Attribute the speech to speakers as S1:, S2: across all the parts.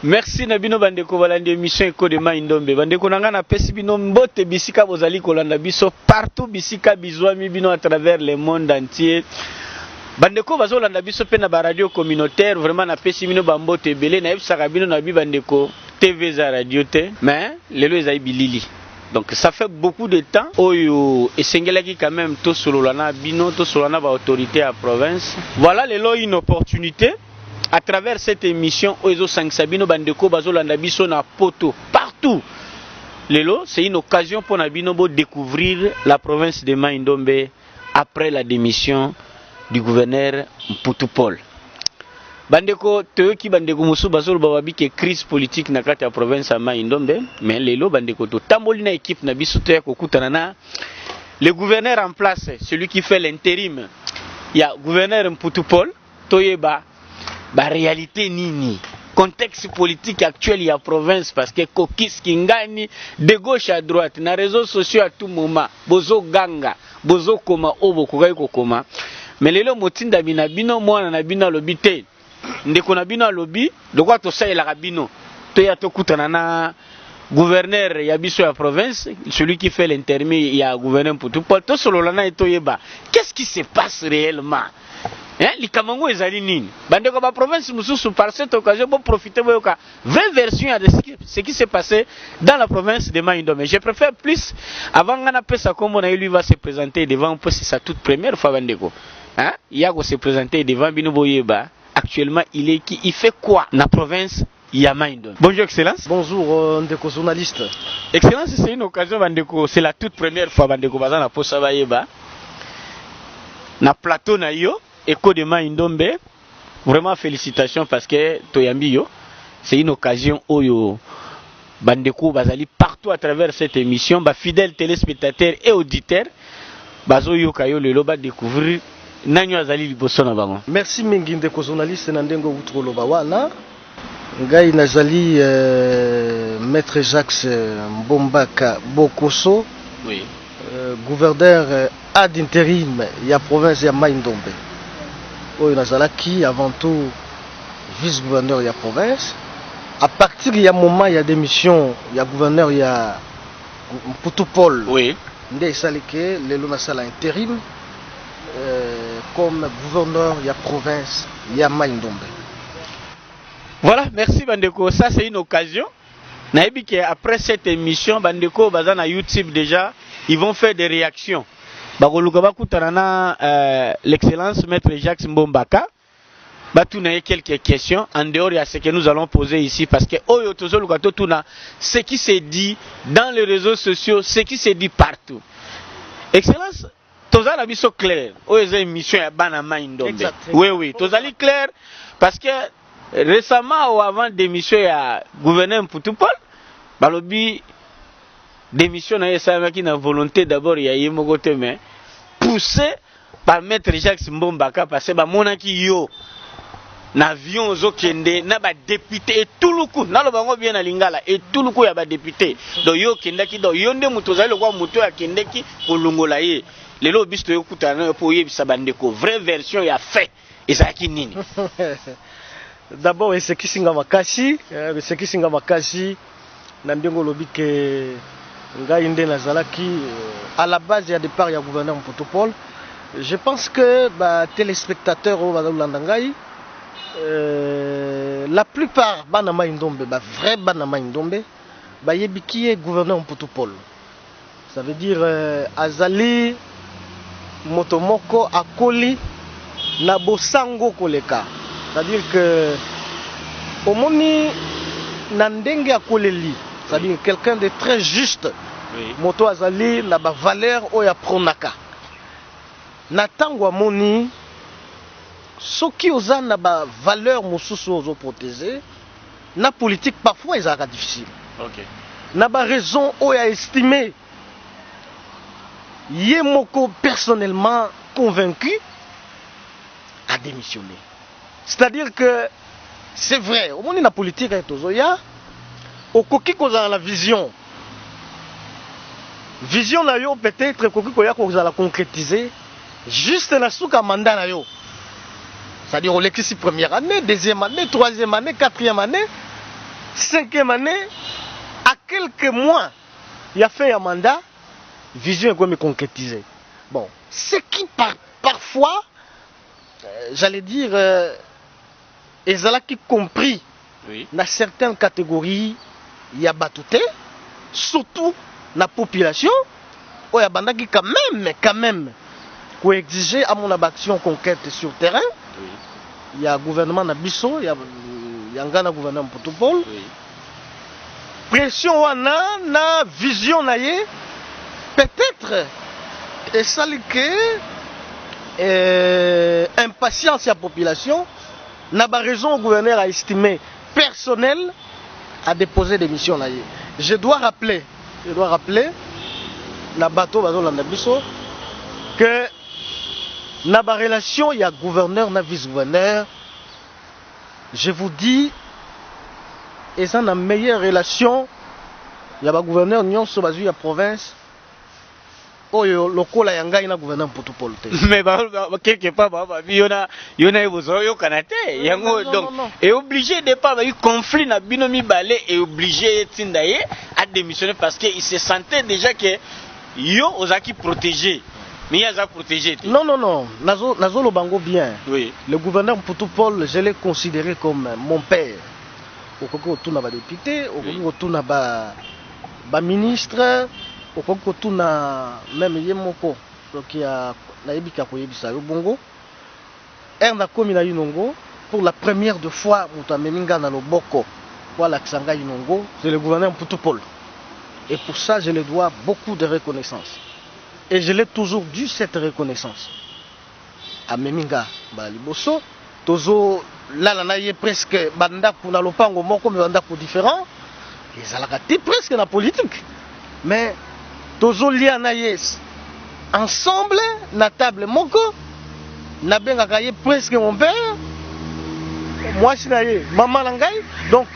S1: Merci Nabino Bandeko Balandi émission Eko de Maindombe. Bandeko nanga na pesi bino mbote bisika bozali kolanda biso partout bisika bizwami bino à travers le monde entier. Bandeko bazolanda biso pe na ba radio communautaire vraiment na pesi bino bambote belé na yebsaka bino na bi bandeko TV za radio te mais lelo ezali bilili. Donc ça fait beaucoup de temps oyo esengelaki quand même to sololana bino to solana ba autorité à province. Voilà lelo une opportunité. À travers cette émission, Oezo Sangsabino Bandeko Bazolanda Biso na poto partout. Lelo, c'est une occasion pour Nabino de découvrir la province de Maindombe après la démission du gouverneur Mputupol. Bandeko, Teoki Bandeko Musu Bazol Bawabi que crise politique na kati ya province à Maindombe, mais lelo Bandeko to tambolina équipe na biso to kokutanana. Le gouverneur en place, celui qui fait l'intérim, il y a gouverneur Mputupol, Toyeba. La réalité nini contexte politique actuel il y a province parce que kokis kingani de gauche à droite na réseaux sociaux à tout moment bozo ganga bozo koma obo kokai kokoma mais lelo motinda bina bino mwana na bino lobi te ndeko na bino lobi lokwa to saela ka bino to ya to kutana na gouverneur ya biso ya province celui qui fait l'intérim il y a gouverneur Mputupol to sololana eto yeba qu'est-ce qui se passe réellement. Les Kamango et Zalinine. Bandeko ba province mususu par cette occasion pour profiter de la vraie version de ce qui s'est passé dans la province de Maindombe. Je préfère plus avant qu'on appelle ça comme on a lui va se présenter devant c'est sa toute première fois Bandeko. Il y a se présenter devant Bino Boyeba. Actuellement, il fait quoi dans la province ya Maindombe? Bonjour Excellence.
S2: Bonjour Ndeko journaliste.
S1: Excellence, c'est une occasion Bandeko, c'est la toute première fois Bandeko bazana pour ça Bayeba. Na plateau na yo Eko de Maindombe, vraiment félicitations parce que Toyambiyo, c'est une occasion où Bandeko Bazali partout à travers cette émission, ba fidèles téléspectateurs et auditeurs, Bazoyo Kayo le loba découvrir Nanyo Azali Liboso na bango.
S2: Merci mingi ndeko journaliste Nandengo Wutro loba wana. Ngai nazali maître Jacques Mbombaka Bokoso.
S1: Oui.
S2: Gouverneur ad intérim ya province ya Maindombe. Oyo nazalaki avant tout vice-gouverneur ya province. À partir du moment il y a démission, il y a gouverneur il y a Mputupol.
S1: Oui.
S2: Nde esalike lelo nasala intérim comme gouverneur ya province ya Maindombe.
S1: Voilà, merci Bandeko, ça c'est une occasion. Naebi que après cette émission Bandeko baza na YouTube déjà, ils vont faire des réactions. L'excellence maître Jacques Mbombaka a quelques questions en dehors de ce que nous allons poser ici parce que ce qui se dit dans les réseaux sociaux, ce qui se dit partout. Excellence, tous les amis sont clairs. Émission oui, tous les clairs parce que récemment ou avant d'émission il y a gouverneur Mputupol, balobi démission na yesa qui na volonté d'abord il y a yemogote mais poussé par maître Jacques Mbombaka parce que ba monaki yo na avion zo kende na ba député et tout le coup na lo bango bien na lingala et tout le coup ya ba député do yo kendaki do yonde muto zali kwa muto ya kendeki kolongola ye lelo bisto yo kutana po yebisa bandeko vraie version ya fait ezaki nini.
S2: D'abord ce qui singa makasi na ndengo lobi ke Ngai Nde Nazalaki, à la base, il y a départ, il y a gouverneur Mputupol. Je pense que téléspectateurs au Landangai, la plupart Bana Maindombe, vrai Bana Maindombe, Yebiki est gouverneur Mputupol. Ça veut dire Azali, Motomoko, Akoli, Nabosango Koleka. C'est-à-dire que au Moni Nandenge Akoleli. C'est-à-dire quelqu'un de très juste.
S1: Oui.
S2: Moto azali na ba valeur oya pronaka. Na tango moni soki oza na ba valeur mosusu ozo protéger na politique parfois ezaka difficile.
S1: OK.
S2: Na ba raison oya estimé yemoko personnellement convaincu à démissionner. C'est-à-dire que c'est vrai, au monde na politique etozoya okoki kozala la vision na yo peut-être koki koya kozala concrétiser juste na suka mandat na yo, c'est-à-dire olekisi première année, deuxième année, troisième année, quatrième année 5e année, à quelques mois, il a fait un mandat, vision est comme concrétisée. Bon, ce qui parfois, j'allais dire, ils ont compris dans certaines catégories, il y a batouté, surtout dans la population, il y a bandaki quand même, pour exiger à mon action concrète sur le terrain. Il y a gouvernement Nabiso, il y a un gouvernement Potopol. Pression wana na vision naie, peut-être et ça que impatience de la population n'a pas raison au gouverneur à estimer personnel à déposer des missions naie. Je dois rappeler na bateau Nabiso que na ba relation il y a gouverneur na vice-gouverneur. Je vous dis, et ça na meilleure relation, il y a ba gouverneur nyonso bazui ya province. Oyo lokola yanga ina gouverneur Potopol te.
S1: Mais quelque part yona evozo kanate yango donc est obligé de pas avoir eu conflit na binomi balé est obligé tindaye à démissionner parce que il se sentait déjà que yo ozaki protégé. Mais il a protégé.
S2: Non, Nazo Lobango bien.
S1: Oui.
S2: Le gouverneur Potopol, je l'ai considéré comme mon père. Au Koko Tuna ba député, au Koko Tuna ba ministre, au Koko Tuna même Yemoko, donc il y a Naibika Koyebisa Bongo. Erna Komina Yunongo, pour la première de fois, Moutameminga na Loboko, voilà Ksanga Yunongo, c'est le gouverneur Potopol. Et pour ça, je lui dois beaucoup de reconnaissance. Et je l'ai toujours dû cette reconnaissance. À Meminga, Baliboso, Tozo, là, on a presque banda pour na lopango moko, mais banda pour différent. Les alakati presque dans la politique. Mais Tozo lia na yes ensemble, na table moko, na benga kaye presque mon père. Moi, je suis maman Langai. Donc,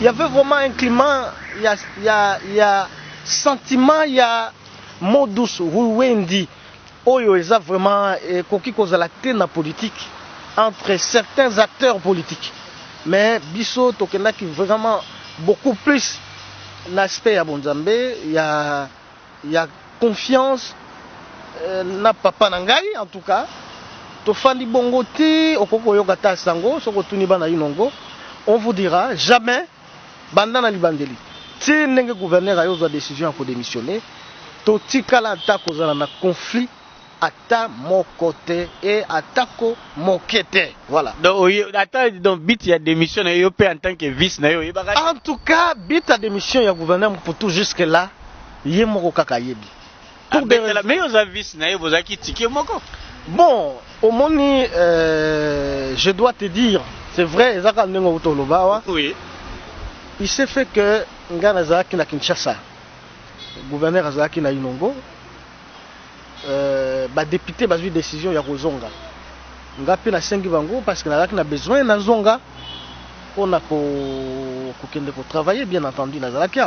S2: il y avait vraiment un climat, il y a sentiment, il y a mot douce, Wendy, Oyo, ils ont vraiment coquille cause à la tête la politique entre certains acteurs politiques. Mais Bisso, Tokena qui vraiment beaucoup plus l'aspect à Bonzambe, il y a confiance, na papa Nangai en tout cas. Tofandi Bongoti, Okoko Yogata Sango, Sokotuni Bana Inongo, on vous dira jamais, Bandana Libandeli. Si le gouverneur a eu la décision pour démissionner, Totikala atako zala na conflit ata mon côté et atako mon côté. Voilà.
S1: Donc bit ya démission na yo pe en tant que vice na yo.
S2: En tout cas, bit a démission ya gouverneur pour tout jusque là, yemoko kaka yebi.
S1: Mais yo vice na yo bozaki tike moko.
S2: Bon, au moni je dois te dire, c'est vrai, ezaka ndengo utoloba.
S1: Oui.
S2: Il s'est fait que ngana zaki na Kinshasa. Gouverneur Azaki na Inongo, député a eu décision ya kozonga. Ngapi na sengi bango parce que na besoin na zonga pour travailler bien entendu na zalaki.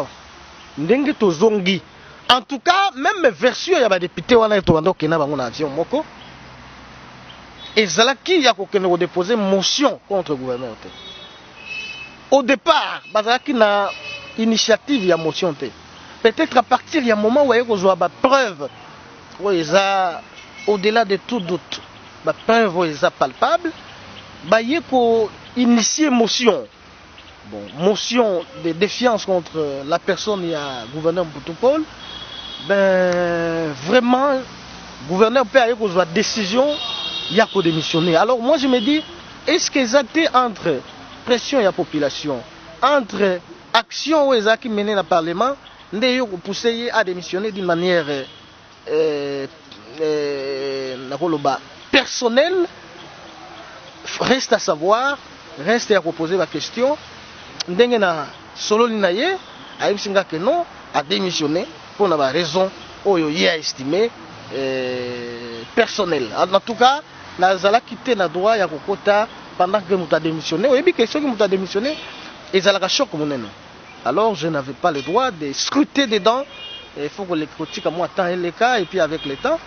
S2: Ndenge to zongi. En tout cas, même version ya ba député wana to bando kena bango na avion moko. Et zalaki ya ko déposer motion contre le gouverneur. Au départ, bazalaki na initiative ya motion te. Peut-être à partir du moment où il y a des preuves, au-delà de tout doute, des preuves palpables, il y a initier motion. Bon, motion de défiance contre la personne, il y a le gouverneur Potopol. Ben, vraiment, le gouverneur peut avoir une décision, il y a qu'à démissionner. Alors moi je me dis, est-ce qu'ils étaient entre pression et la population, entre action où ils ont mené le Parlement, Ndeyo pousser à démissionner d'une manière personnelle, reste à savoir, reste à poser la question. Ndenge na solo linaye, a singa que non, a démissionné pour une raison oyo y a estimé personnelle. En tout cas, nazala quitté na droit ya kokota pendant que nous a démissionné. Oui, question que nous a démissionné, et ça la choc comme nous. Alors je n'avais pas le droit de scruter dedans. Il faut que les critiques à moi tant les cas et puis avec le temps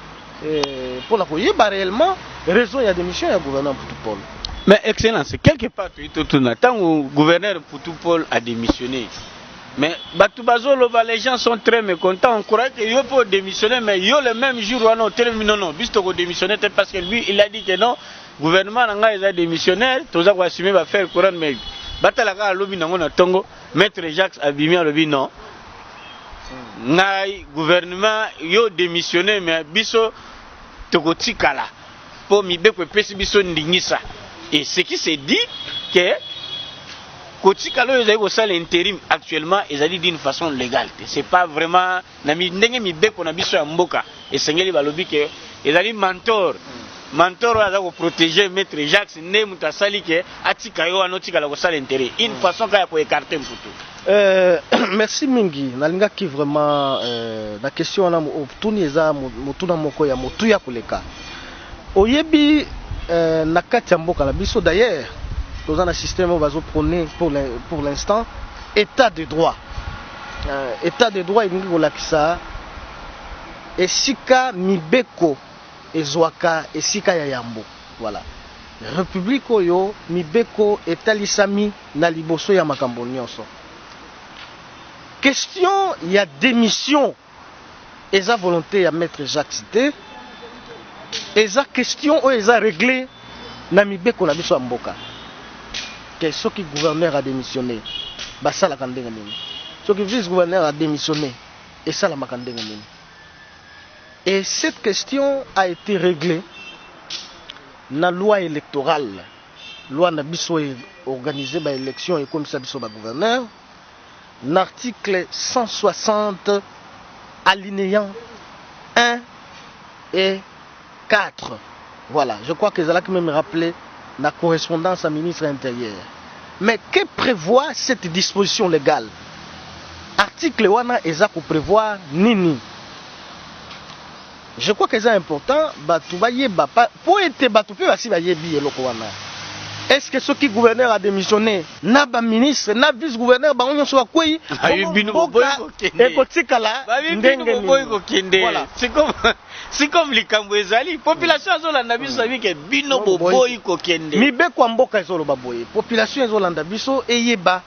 S2: pour la couiller, réellement raison il y a des missions il y a gouvernement Potopol.
S1: Mais excellence, quelque part, tant le gouverneur Poutou-Paul a démissionné. Mais les gens sont très mécontents. On croit qu'il peut démissionner, mais le même jour, non, Bisto démissionner parce que lui, il a dit que non, le gouvernement a démissionné, tout ça va assumer, va faire le courant, mais Batalaka lobby na Tongo, maître Jacques Abimi a lobby non. Le gouvernement a démissionné, mais Biso Togotikala, pour Mibeko Pesi Biso Ndingisa. Et ce qui s'est dit, que Kotikalo ils ont ça l'intérim actuellement ils ont dit d'une façon légale. C'est pas vraiment nami ndenge Mibeko na biso ya mboka et sengeli balobi que ils ont dit mentor a za ko protéger maître Jacques ne mutasali que atika yo anotika la ko ça l'intérêt une façon kaya ko écarter mputu.
S2: Merci mingi nalingaki vraiment la question na mutuni eza mutuna moko ya mutu ya koleka oyebi na kati ya mboka na biso d'ailleurs dans un système où va prôner pour l'instant état de droit. État de droit il ngolakisa esika mibeko ezwaka esika ya yambo. Voilà. République oyo mibeko etalisami na liboso ya makambo nyonso. Question ya démission eza volonté ya maître Jacques Cité. Eza question oyo eza réglé na mibeko na biso ya mboka. Que ce qui gouverneur a démissionné, ça la kandenge nini. Ce qui vice-gouverneur a démissionné, et ça la makandenge nini. Et cette question a été réglée dans la loi électorale. Loi na biso organisée par l'élection et comme ça biso ba gouverneur. L'article 160 alinéant 1 et 4. Voilà, je crois que Zalak même rappelé la correspondance à ministre intérieur. Mais que prévoit cette disposition légale? Article wana eza ko prévoir nini? Je crois que c'est important batu bayeba pour être batu pe basi bayebi eloko wana. Est-ce que ce qui gouverneur a démissionné na ba ministre na vice gouverneur ba onyo so akwei
S1: ayibino boy ko kende
S2: ekotikala ndenge
S1: boy ko kende c'est comme likambo ezali population azolanda biso sabi ke bino boy ko kende
S2: mibeko mboka ezoloba boye population ezolanda biso eyeba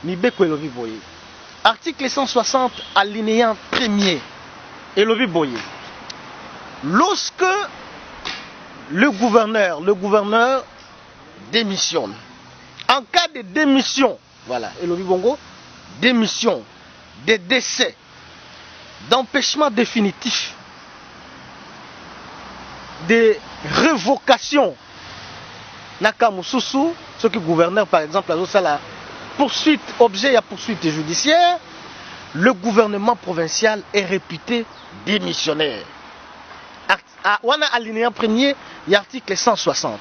S2: mibeko elobi boye article 160 alinéa 1er elobi boye lorsque le gouverneur démissionne. En cas de démission, voilà, et le Bongo, démission, de décès, d'empêchement définitif, de révocation, Nakamususu, ce qui gouverneur par exemple, la poursuite, objet à poursuite judiciaire, le gouvernement provincial est réputé démissionnaire. On a alinéa 1er, il y a article 160.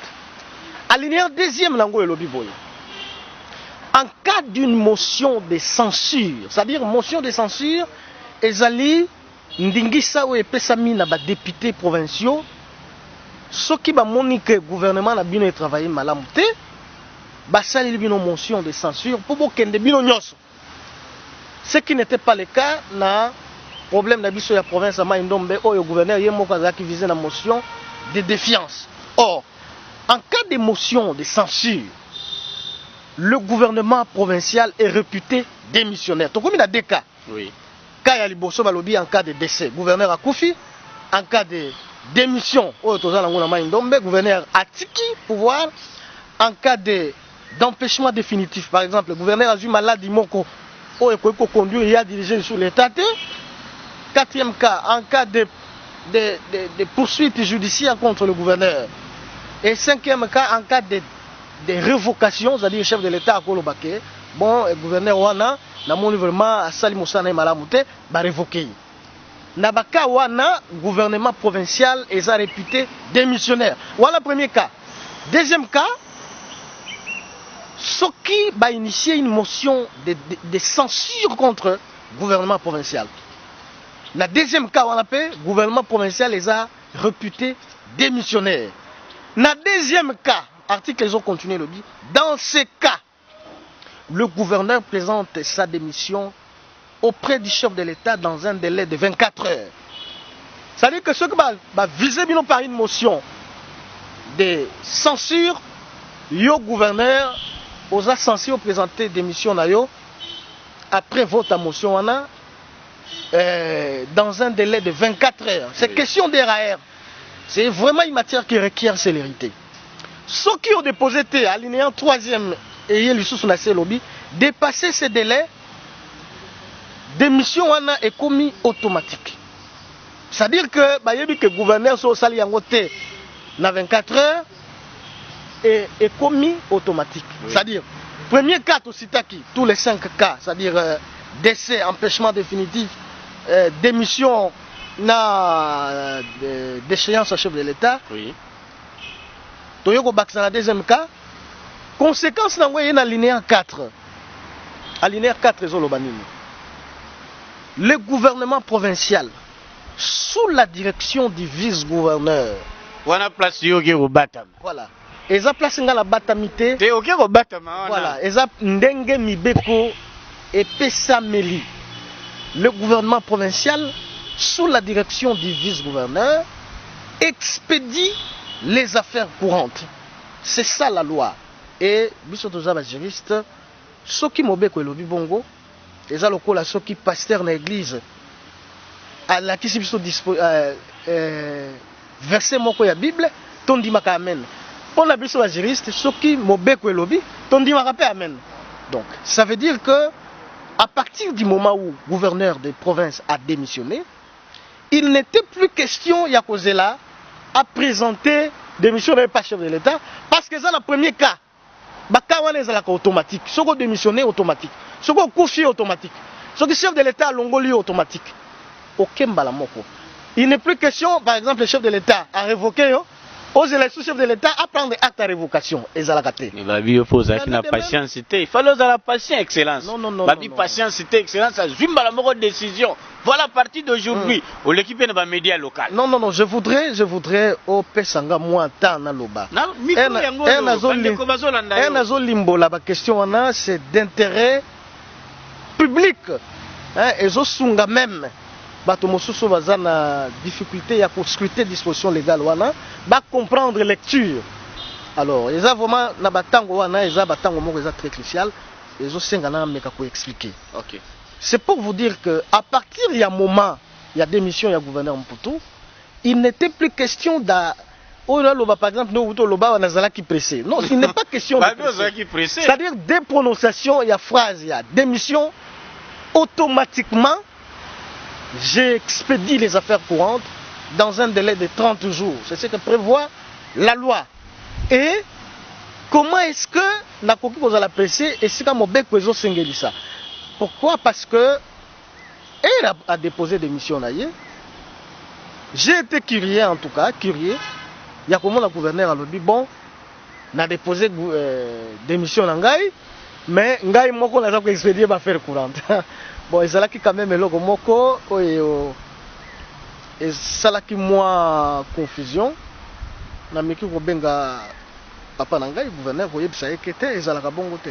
S2: Alinéa 2e, lango elobi boye. En cas d'une motion de censure, c'est-à-dire motion de censure, ezali ndingisa ou epesami na ba députés provinciaux, ceux qui ba monique gouvernement na bino travailler malamu te, ba sali bino motion de censure pour bokende bino nyonso. Ce qui n'était pas le cas na problème na biso ya province ya Mai-Ndombe o le gouverneur yemoko azaki visé na motion de défiance. Or en cas de motion de censure, le gouvernement provincial est réputé démissionnaire. Donc, comme il y a deux cas.
S1: Oui.
S2: Cas ya liboso balobi en cas de décès, gouverneur Akoufi, en cas de démission, gouverneur Atiki, pouvoir, en cas d'empêchement définitif, par exemple, le gouverneur a eu malade, Moko, il conduire et a dirigé sur l'état. Quatrième cas, en cas de poursuites judiciaires contre le gouverneur. Et cinquième cas, en cas de révocation, c'est-à-dire le chef de l'État à Kolobake, bon, le gouverneur Wana, n'a mon vraiment à Salimoussana et Malamouté, va révoquer. Nabaka Wana, gouvernement provincial, est réputé démissionnaire. Voilà le premier cas. Deuxième cas, ce qui va initier une motion de censure contre le gouvernement provincial. Le deuxième cas, on appelle gouvernement provincial, est réputé démissionnaire. Dans le deuxième cas, article ils ont continué le dit, dans ce cas, le gouverneur présente sa démission auprès du chef de l'État dans un délai de 24 heures. C'est-à-dire que ceux qui va viser par une motion de censure yo gouverneur aux censé présenter démission na yo après vote à motion wana dans un délai de 24 heures. C'est question d'RAR. C'est vraiment une matière qui requiert célérité. Ceux qui ont déposé alinéa 3e et les sous na lobby dépasser ces délais, démission wana est commis automatique. C'est-à-dire que le gouverneur so sali yango te na 24 heures est commis automatique. Oui. C'est-à-dire premier cas to sitaki tous les 5 cas, c'est-à-dire décès, empêchement définitif, démission na déchéance au chef de l'État. Oui. Toyoko baksa na deuxième cas. Conséquence na ngoye na alinéa 4. Alinéa 4 ezolobanini. Le gouvernement provincial sous la direction du vice-gouverneur.
S1: Wana place yoke ko batama.
S2: Voilà. Eza place ngala batamité.
S1: Te yoke ko batama wana.
S2: Voilà, eza ndenge mibeko et pesameli. Le gouvernement provincial sous la direction du vice-gouverneur expédie les affaires courantes. C'est ça la loi. Et biso toza ba juriste soki mobeko elobi bongo eza lokola soki pasteur na église ala kisi biso verset moko ya Bible tondimaka amen. Pour la biso ba juriste soki mobeko elobi tondimaka pe amen. Donc ça veut dire que à partir du moment où le gouverneur des provinces a démissionné, il n'était plus question Yakozela à présenter démission de pas chef de l'État parce que c'est le premier cas. Bakawana est automatique. Ce qu'on démissionné automatique. Ce qu'on confié automatique. Ce que chef de l'État a longoli automatique. Aucun balamoko. Il n'est plus question, par exemple, le chef de l'État a révoqué, aux élections chef de l'État à prendre acte à révocation. Et ça l'a gâté.
S1: Il va bien poser avec la patience. Il fallait la patience, excellence.
S2: Non.
S1: La patience, c'était excellence. Ça joue balamoko décision. Voilà partie d'aujourd'hui. Ou l'équipe n'est pas média local.
S2: Non. Je voudrais au Pesanga moins tant na loba. Un limbo la question c'est d'intérêt public. Et zosunga même. Bato mosusu baza na difficulté ya ko scruter disposition légale wana ba comprendre lecture. Alors, eza vraiment na batango wana eza batango moko eza très crucial. Ezo senga na meka ko expliquer.
S1: OK.
S2: C'est pour vous dire que à partir il y a moment, il y a démission il y a gouverneur Mputu, il n'était plus question d'a par exemple nous loba nazala qui pressé. Non, il n'est pas question
S1: de pressé.
S2: C'est-à-dire des prononciations, il y a phrase, il y a démission automatiquement. J'expédie les affaires courantes dans un délai de 30 jours. C'est ce que prévoit la loi. Et comment est-ce que la copie vous a pressé et c'est comme Obek Kwezo Sengelisa? Pourquoi? Parce que elle a déposé des missions là. J'ai été curieux en tout cas, curieux. Il y a comment le gouverneur a dit bon, n'a déposé des missions en Ngaï, mais Ngaï moko n'a pas expédié ma affaire courante. Bon, ils ont quand même eloko moko et ça là qui moi confusion. Na meki ko benga papa nanga gouverneur ko yebisa ekete ezalaka bongo te.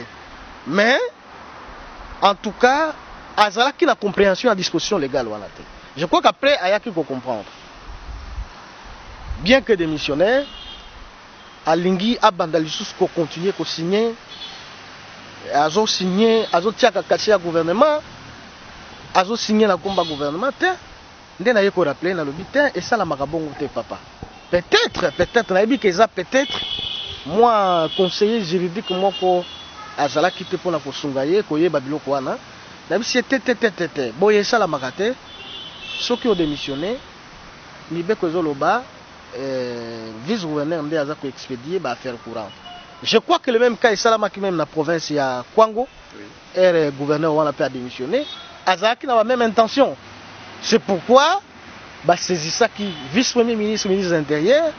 S2: Mais en tout cas, azala qui la compréhension à disposition légale wana te. Je crois qu'après ayaki ko comprendre. Bien que démissionnaire, alingi abanda lisusu ko continuer ko signer azo tiaka caché à gouvernement. Azo signé la combat gouvernement, nde na yeko rappeler na lobitin et ça la makabongo te papa. Peut-être na yebi que ça peut-être moi conseiller juridique moko azala kite pona ko sungaye ko yeba biloko wana. Na bi c'était boye ça la makate soki o démissionné libe ko zoloba vice-gouverneur nde aza ko expédier ba affaire courante. Je crois que le même cas est salamaki même na province ya Kwango. Oui. Et gouverneur wana peut démissionner. Azaki n'a pas la même intention. C'est pourquoi c'est ça qui vice-premier ministre, ministre de l'Intérieur,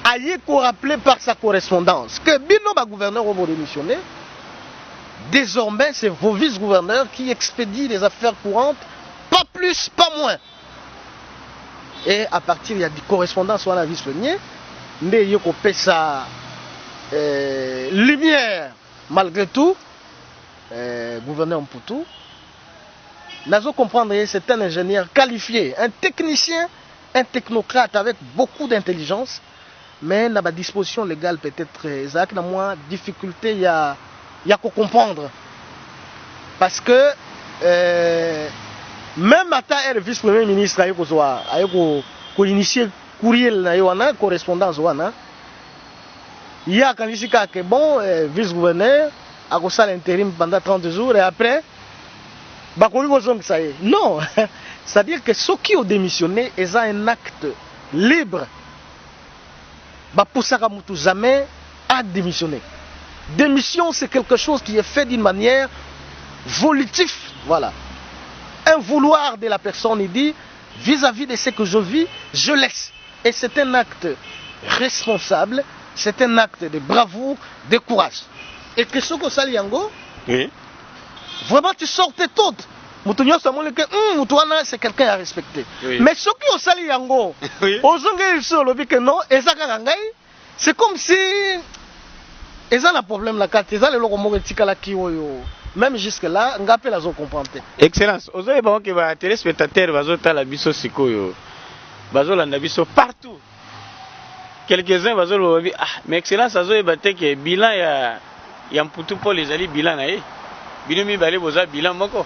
S2: a rappelé par sa correspondance que Bino gouverneur va démissionner. Désormais, c'est vos vice-gouverneurs qui expédient les affaires courantes, pas plus, pas moins. Et à partir il y a des correspondances sur la vice-premier, mais il y a sa lumière malgré tout, gouverneur Mputu. Nazo comprendre, c'est un ingénieur qualifié, un technicien, un technocrate avec beaucoup d'intelligence. mais na ba disposition légale peut-être ezalaki na mwa difficulté ya comprendre parce que même ata le vice-premier ministre ayo ko initier courriel na yo wana correspondance wana ya kanisi que bon vice-gouverneur akosala intérim pendant 30 jours et après bakoli kozongisa ye non c'est-à-dire que ceux qui ont démissionné ils ont un acte libre bapusaka mutu jamais à démissionner. Démission c'est quelque chose qui est fait d'une manière volitive, voilà. Un vouloir de la personne, il dit vis-à-vis de ce que je vis, je laisse. Et c'est un acte responsable, c'est un acte de bravoure, de courage. Et que ce que ça yango, oui. Vraiment tu sortais tout. C'est quelqu'un à respecter. Oui. Mais ceux qui ont sali yango, c'est comme si ils ont un problème là, ils ont le logo qui même jusque là, on appelle à comprendre.
S1: Excellence. Vous avez dit que les téléspectateurs vont la biso sikoyo, la biso partout. Quelques-uns vont dire mais excellence, vous avez dit que bilan ya mputu pour les alliés bilan naé. Binomi balé boza bilan moko.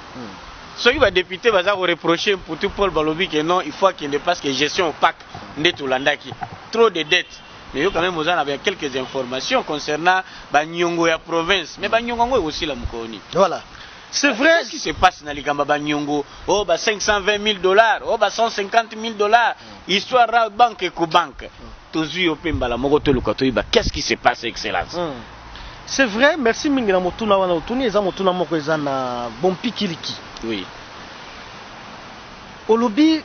S1: Ceux qui vont député vont reprocher mputu Paul Balobi que non, il faut qu'il ne passe que gestion opaque ndetu landaki. Trop de dettes. Mais quand même, vous avez quelques informations concernant Banyongo et la province. Mais Banyongo est aussi la Mukoni.
S2: Voilà. C'est vrai.
S1: Qu'est-ce qui se passe dans les Gamba Banyongo? Oh, 520 000 $, oh, 150 000 $. Histoire de banque et banque. Qu'est-ce qui se passe, Excellence?
S2: C'est vrai, merci Mingina Motuna wana Otuni, eza Motuna moko eza na Bompi Kiliki.
S1: Oui.
S2: Olobi,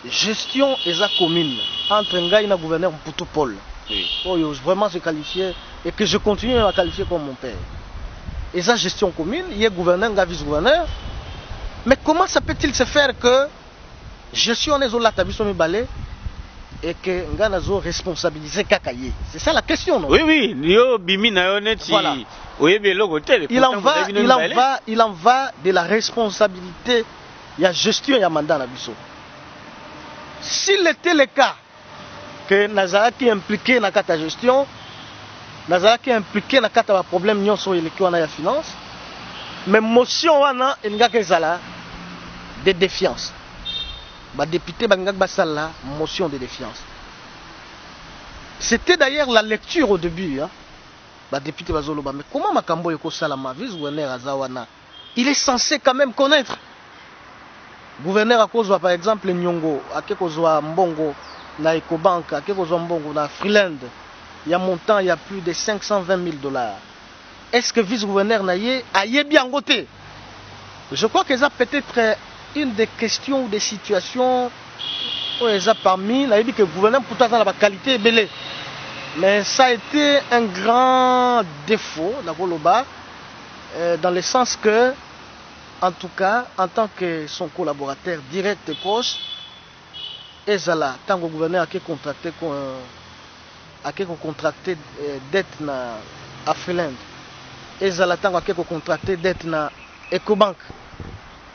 S2: gestion eza commune entre Ngai et le gouverneur Mputu Paul.
S1: Oui.
S2: Oh, vraiment se qualifier et que je continue à qualifier comme mon père. Et sa gestion commune, il est gouverneur, il est vice-gouverneur. Mais comment ça peut-il se faire que gestion des la tabisomi balé et que Nganazo responsabilisé Kakaye? C'est ça la question, non?
S1: Oui, oui. Voilà.
S2: Il en va de la responsabilité. Il y a gestion, il y a mandat à Bisso. S'il était le cas que Nazaraki impliqué dans la gestion, Nazaraki impliqué dans le problème de la finance, mais motion wana de défiance. Les députés basala motion de défiance. C'était d'ailleurs la lecture au début. Les députés bazoloba, mais comment Makambo yoko salama vice-gouverneur Azawana, il est censé quand même connaître. Gouverneur à cause par exemple Nyongo, à cause Mbongo. Na Ecobank, à Mbongo, na Freeland, il y a montant, il y a plus de 520 000 $. Est-ce que vice-gouverneur Naye a bien voté? Je crois que ça peut-être une des questions ou des situations où ils ont parmi, il dit que le gouverneur pourtant a la qualité est belle. Mais ça a été un grand défaut, dans le sens que, en tout cas, en tant que son collaborateur direct et proche, Ezala, tant que le gouverneur a contracté dette à Freeland. Ezala, tant que contracté dette à Ecobank.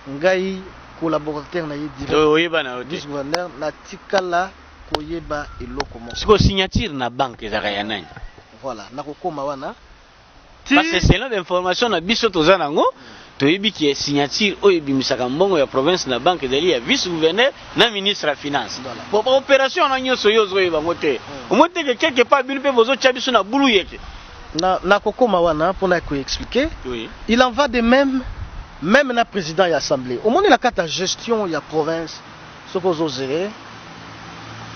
S2: Ngai, collaborateur na direct. Vice-gouverneur, na tikala koyeba eloko moko.
S1: Siko signature na banque ezaka ya nani?
S2: Voilà, na kokoma wana.
S1: Parce que selon l'information na biso tozana ngo, toyebi ki signature oyo bimisaka mbongo ya province na banque ezali ya vice-gouverneur na ministre ya finance. Bon opération na nyonso yozo yeba ngote. Omote que quelque part binu pe bozo tcha biso na bulu yeke.
S2: Na kokoma wana pour na ko expliquer.
S1: Oui.
S2: Il en va de même na président de l'assemblée. Au moment de la carte gestion de la province, ce que vous gérez,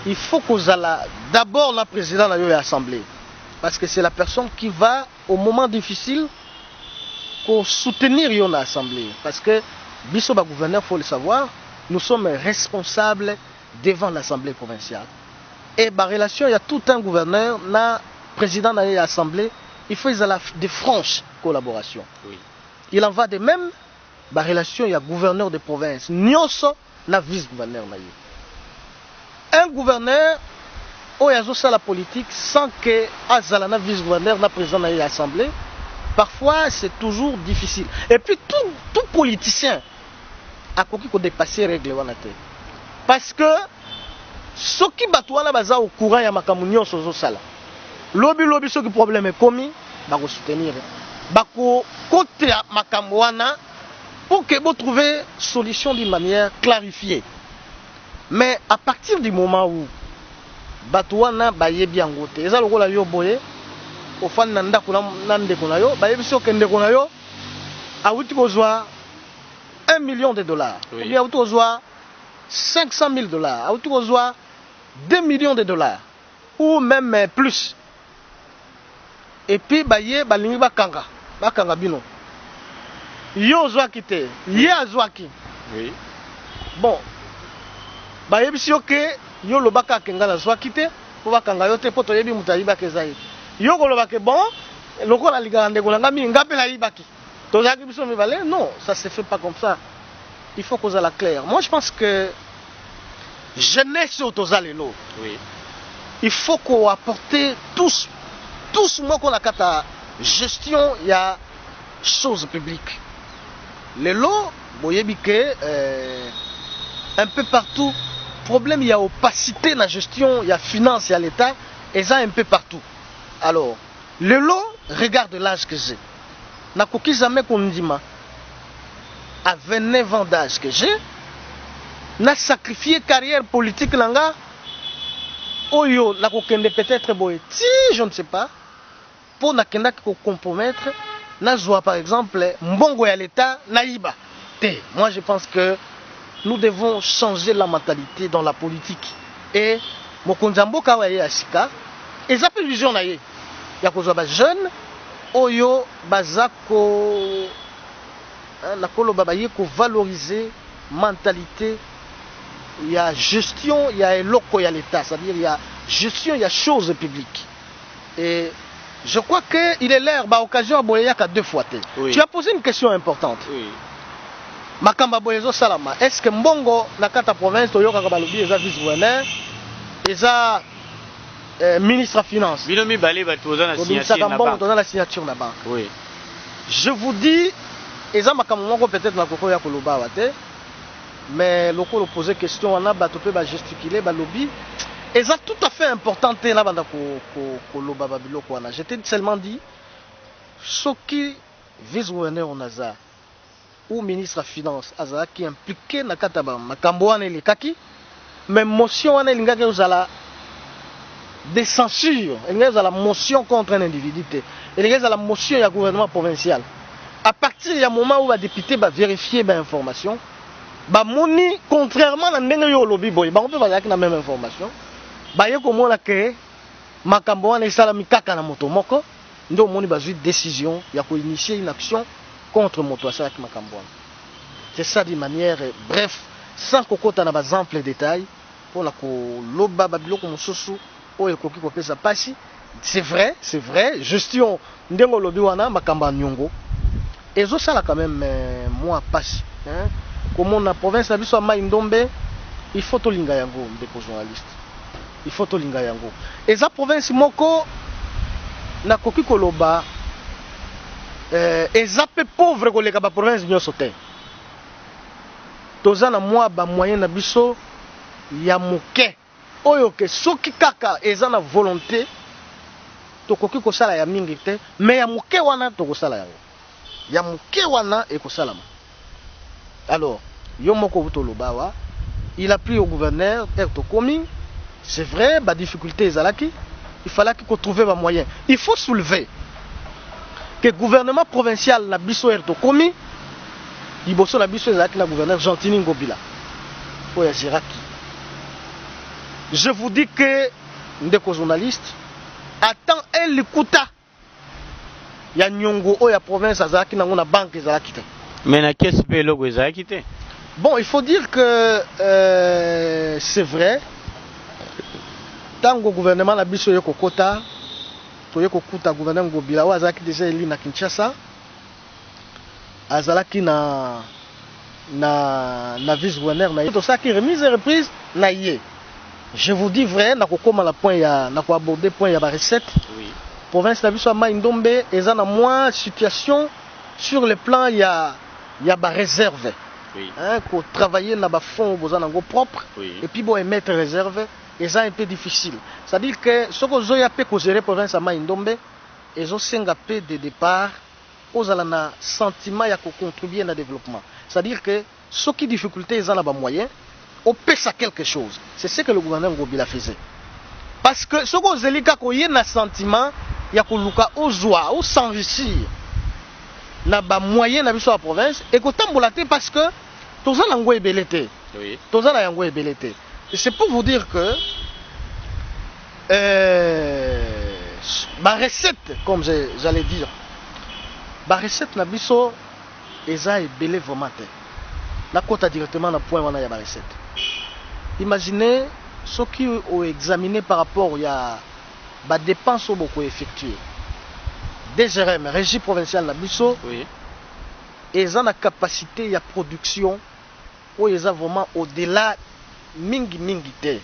S2: il faut que vous allez d'abord la président de l'assemblée. Parce que c'est la personne qui va, au moment difficile, pour soutenir l'assemblée. Parce que, Bissoba gouverneur, il faut le savoir, nous sommes responsables devant l'assemblée provinciale. Et par relation, il y a tout un gouverneur, na président de l'assemblée, il faut de franches collaborations.
S1: Oui.
S2: Il en va de même. La relation, il y a gouverneur de province, Nyonso, la vice-gouverneur. Un gouverneur, où il y a la politique, sans que Azala, vice-gouverneur, la président de l'Assemblée, parfois c'est toujours difficile. Et puis tout politicien a compris qu'on dépasse les règles. Parce que ceux qui battent au courant, il y a Makamounion sur Sala. lobi soki problème ekomi bako soutenir bako côté makambo wana pour que vous trouviez solution d'une manière clarifiée. Mais à partir du moment où Batouana bayebi angote, eza lokola yo boye, au fan nanda kuna ndeko na yo, bayebi soki ndeko na yo, a wuti kozwa $1 million, ou bien a wuti kozwa $500,000, a wuti kozwa $2 millions, ou même plus. Et puis baye balingi bakanga bino. Yo zwaki te, ye azwaki.
S1: Oui.
S2: Bon. Bayebi si yoke yo lobaka kenga na zwaki te, po bakanga yo te poto yebi mutayi bakezai. Yo ko lobake bon, lokola ligande ko langa mi ngape la yibaki. Tozaki biso mi balé, non, ça se fait pas comme ça. Il faut qu'on soit la claire. Moi je pense que jeunesse au tozalelo.
S1: Oui.
S2: Il faut qu'on apporte tous moi qu'on a kata gestion, il y a choses publiques. Les lots, un peu partout, problème, il y a opacité dans la gestion, il y a finance, il y a l'État, et ça un peu partout. Alors, le lot, regarde l'âge que j'ai. Na koki jamais qu'on dit ma. À 29 ans d'âge que j'ai, na sacrifié carrière politique langa. Oyo, na kokende peut-être boye. Si, je ne sais pas. Pour na kenda ko compromettre. Na joie par exemple mbongo ya l'État naïba. Moi je pense que nous devons changer la mentalité dans la politique. Et mokonzambo kawaye asika ezape vision na ye. Ya kozwa ba jeune oyo bazako na kolo babaye ko valoriser mentalité. Il y a gestion, il y a eloko, il y a l'État, c'est-à-dire il y a gestion, il y a choses publiques. Et je crois qu'il est l'heure, bah, occasion à Boyaka 2 fois. Oui. Tu as posé une question importante.
S1: Oui.
S2: Makamba Boyezo Salama, est-ce que Mbongo, Nakata province, Toyoka Kabalobi, est vice-gouverneur, est ministre des Finances?
S1: Binomi Balé, Batouza, la
S2: signature de la banque.
S1: Oui.
S2: Je vous dis, Eza Makamoko peut-être na Koko ya Koloba Wate, mais le coup posé question, on a batopé, gesticulé, lobby. Et ça tout à fait important. J'étais seulement dit, ce qui vice-gouverneur en Aza ou ministre des Finances Aza qui est impliqué dans Kataba, Makamboane et les Kaki, mais motion on est la des censures, il y a la motion contre un individu, il y a la motion du gouvernement provincial. À partir du moment où le député va vérifier l'information, bah moni contrairement à ndenge yo lobby boy ba on peut bazaki na même information ba ye komona ke makambo wana esalami kaka na moto moko ndo moni bazui décision ya ko initier une action contre moto asalaki makambo wana. C'est ça d'une manière bref sans kokota na ba ample détail pour la ko loba ba biloko mosusu oyo koki ko pesa pasi. C'est vrai gestion ndengo lobby wana makamba nyongo ezo sala quand même moi pasi hein. Comme la province a vu sur Maïndombe, il faut tout l'ingayango, des journalistes. Il faut tout l'ingayango. Et la province moko na koki koloba, et ça peut pauvre que les province n'y sauté. Toza na moi ba moyen na biso ya moke. Oyo ke soki kaka eza na volonté, to koki ko sala ya mingi te, mais ya moke wana to ko sala yango. Ya moke wana e ko salama. Alors, Yomoko Butolobawa, il a pris au gouverneur Erto Komi. C'est vrai, la difficulté est là. Il fallait qu'il trouve un moyen. Il faut soulever que le gouvernement provincial n'a biso Erto Komi, il bosse la biso le gouverneur Gentini Ngobila. Je vous dis que ndeko journaliste attend un likuta. Il y a Nyongo, il y a province Azaki, il y a banque Azaki.
S1: Mais na qu'est-ce que le goût a quitté?
S2: Bon, il faut dire que c'est vrai. Tant que le gouvernement a biso yoko kota, to yoko kuta gouvernement Ngobila wa azaki déjà élu na Kinshasa, azalaki na vice-gouverneur na to ça qui remise et reprise na yé. Je vous dis vrai, na ko koma la point ya na ko aborder point ya ba recette.
S1: Oui.
S2: Province na biso Maïndombe eza na moins situation sur le plan il y a ba réserve.
S1: Oui.
S2: Hein, pour travailler dans les fonds propres,
S1: Oui.
S2: et puis bon, émettre réserve, et ça un peu difficile. C'est-à-dire que ce que vous avez pour gérer la province de Mai-Ndombe, ils ont 5 AP de départ, ils ont un sentiment de contribuer au développement. C'est-à-dire que ce qui difficulté, ils ont des moyens, on pèse à quelque chose. C'est ce que le gouvernement Ngobila faisait. Parce que ce que vous avez un sentiment, il y a qu'on s'enrichir na ba moyen na biso la province et ko tambola te parce que toza na ngo ebelete.
S1: Oui.
S2: Toza na yango ebelete. Et c'est pour vous dire que ma recette comme j'allais dire ma recette na biso eza ebele vraiment te. Na kota directement na point wana ya ba recette. Imaginez ce qui ont examiné par rapport à ba dépenses beaucoup effectuées. DGRM, Régie provinciale na biso,
S1: Oui.
S2: ils ont la capacité de production où ils ont vraiment au-delà mingi mingi te.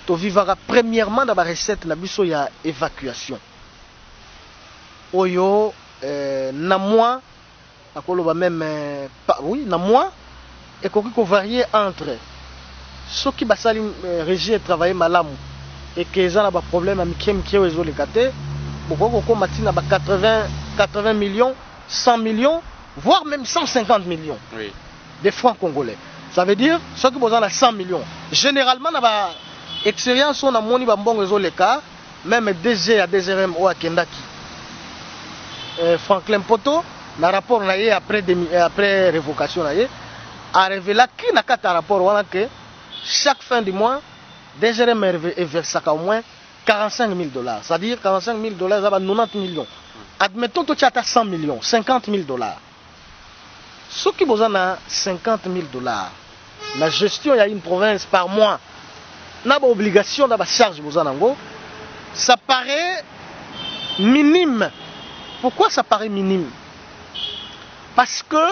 S2: To vivara premièrement dans la recette na biso ya évacuation. Oyo na mois akoloba même oui na mois et ko varier entre ceux qui basali régie travailler malamu et que ils ont ba problème à mikem qui ezo le kate. Beaucoup de 80 millions, 100 millions, voire même 150 millions
S1: Oui.
S2: de francs congolais. Ça veut dire, ceux qui ont 100 millions. Généralement, dans l'expérience, on a moni bambong les cas, même DG à DGRM ou à Kendaki. Franklin Poto, dans le rapport après révocation, a révélé qu'il n'a qu'à rapport que chaque fin du mois, DGRM est versé au moins 45 000 $. C'est-à-dire 45 000 $, ça va 90 millions. Admettons que tu as 100 millions, 50 000 $. Ceux qui ont 50 000 $, la gestion, il y a une province par mois, n'a pas obligation d'avoir charge, ça paraît minime. Pourquoi ça paraît minime? Parce que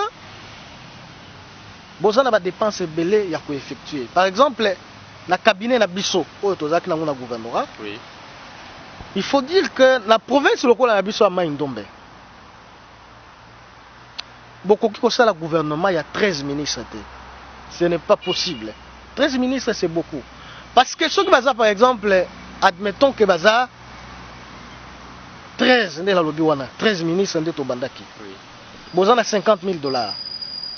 S2: vous avez des dépenses belées, il y a quoi effectuer. Par exemple, le cabinet na biso, gouvernorat.
S1: Oui.
S2: Il faut dire que la province locale na biso à Mai-Ndombe, beaucoup qui concerne le gouvernement, il y a 13 ministres. Ce n'est pas possible. 13 ministres, c'est beaucoup. Parce que ceux qui basent, par exemple, admettons que baza 13 ministres de Tobandaki.
S1: Oui.
S2: Vous avez 50 000 $.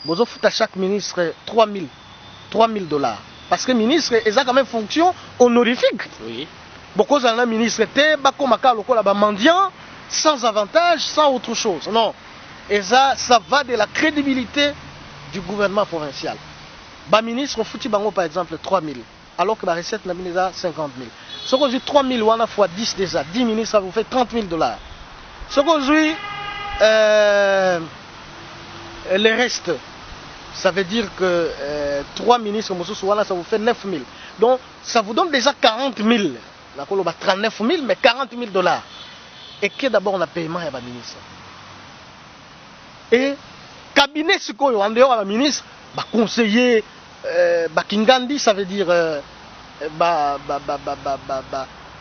S2: Vous avez à chaque ministre 3 000 $. Parce que le ministre, il a quand même fonction honorifique.
S1: Oui.
S2: Beaucoup de ministres étaient mendiant, sans avantage, sans autre chose. Non. Et ça va de la crédibilité du gouvernement provincial. Les ministres ont par exemple 3 000, alors que la recette n'a pas 50 000. Ce que j'ai 3 000 fois 10 déjà, 10 ministres, ça vous fait 30 000 $. Ce que j'ai les restes, ça veut dire que 3 ministres, ça vous fait 9 000. Donc, ça vous donne déjà 40 000. Là, 39 000, mais 40 000 $. Et que d'abord, on a paiement à la ministre. Et, cabinet, ce qu'on a en dehors à la ministre, conseiller, Kingandi, ça veut dire,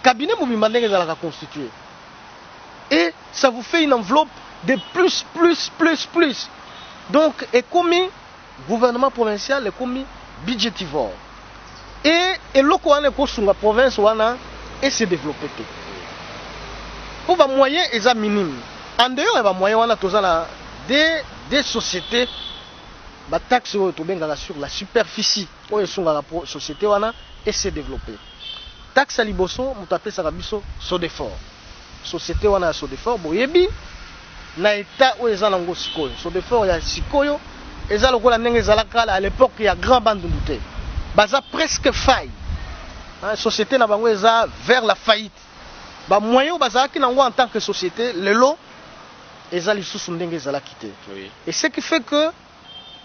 S2: cabinet, vous m'avez constitué. Et ça vous fait une enveloppe de plus. Donc, et comme gouvernement provincial, et comme budgétivore. Et le coin de la province, et se développer. Pour les moyens, ils sont minimes. En dehors, les moyens, on a des sociétés, les taxes sur la superficie, où ils sont dans la société, et se développer. Taxe à Liboso, on appelle ça Sodefort. Société, on a Sodefort, Boyebi, na état où ils sont en Sikoyo. Sodefort, il y a Sikoyo, et ça, à l'époque, il y a grand bande de bouteilles. Baza presque faille. La société n'a pas vers la faillite. Ba moyen baza qui en tant que société, le lot, ils ont les quitté. Et ce qui fait que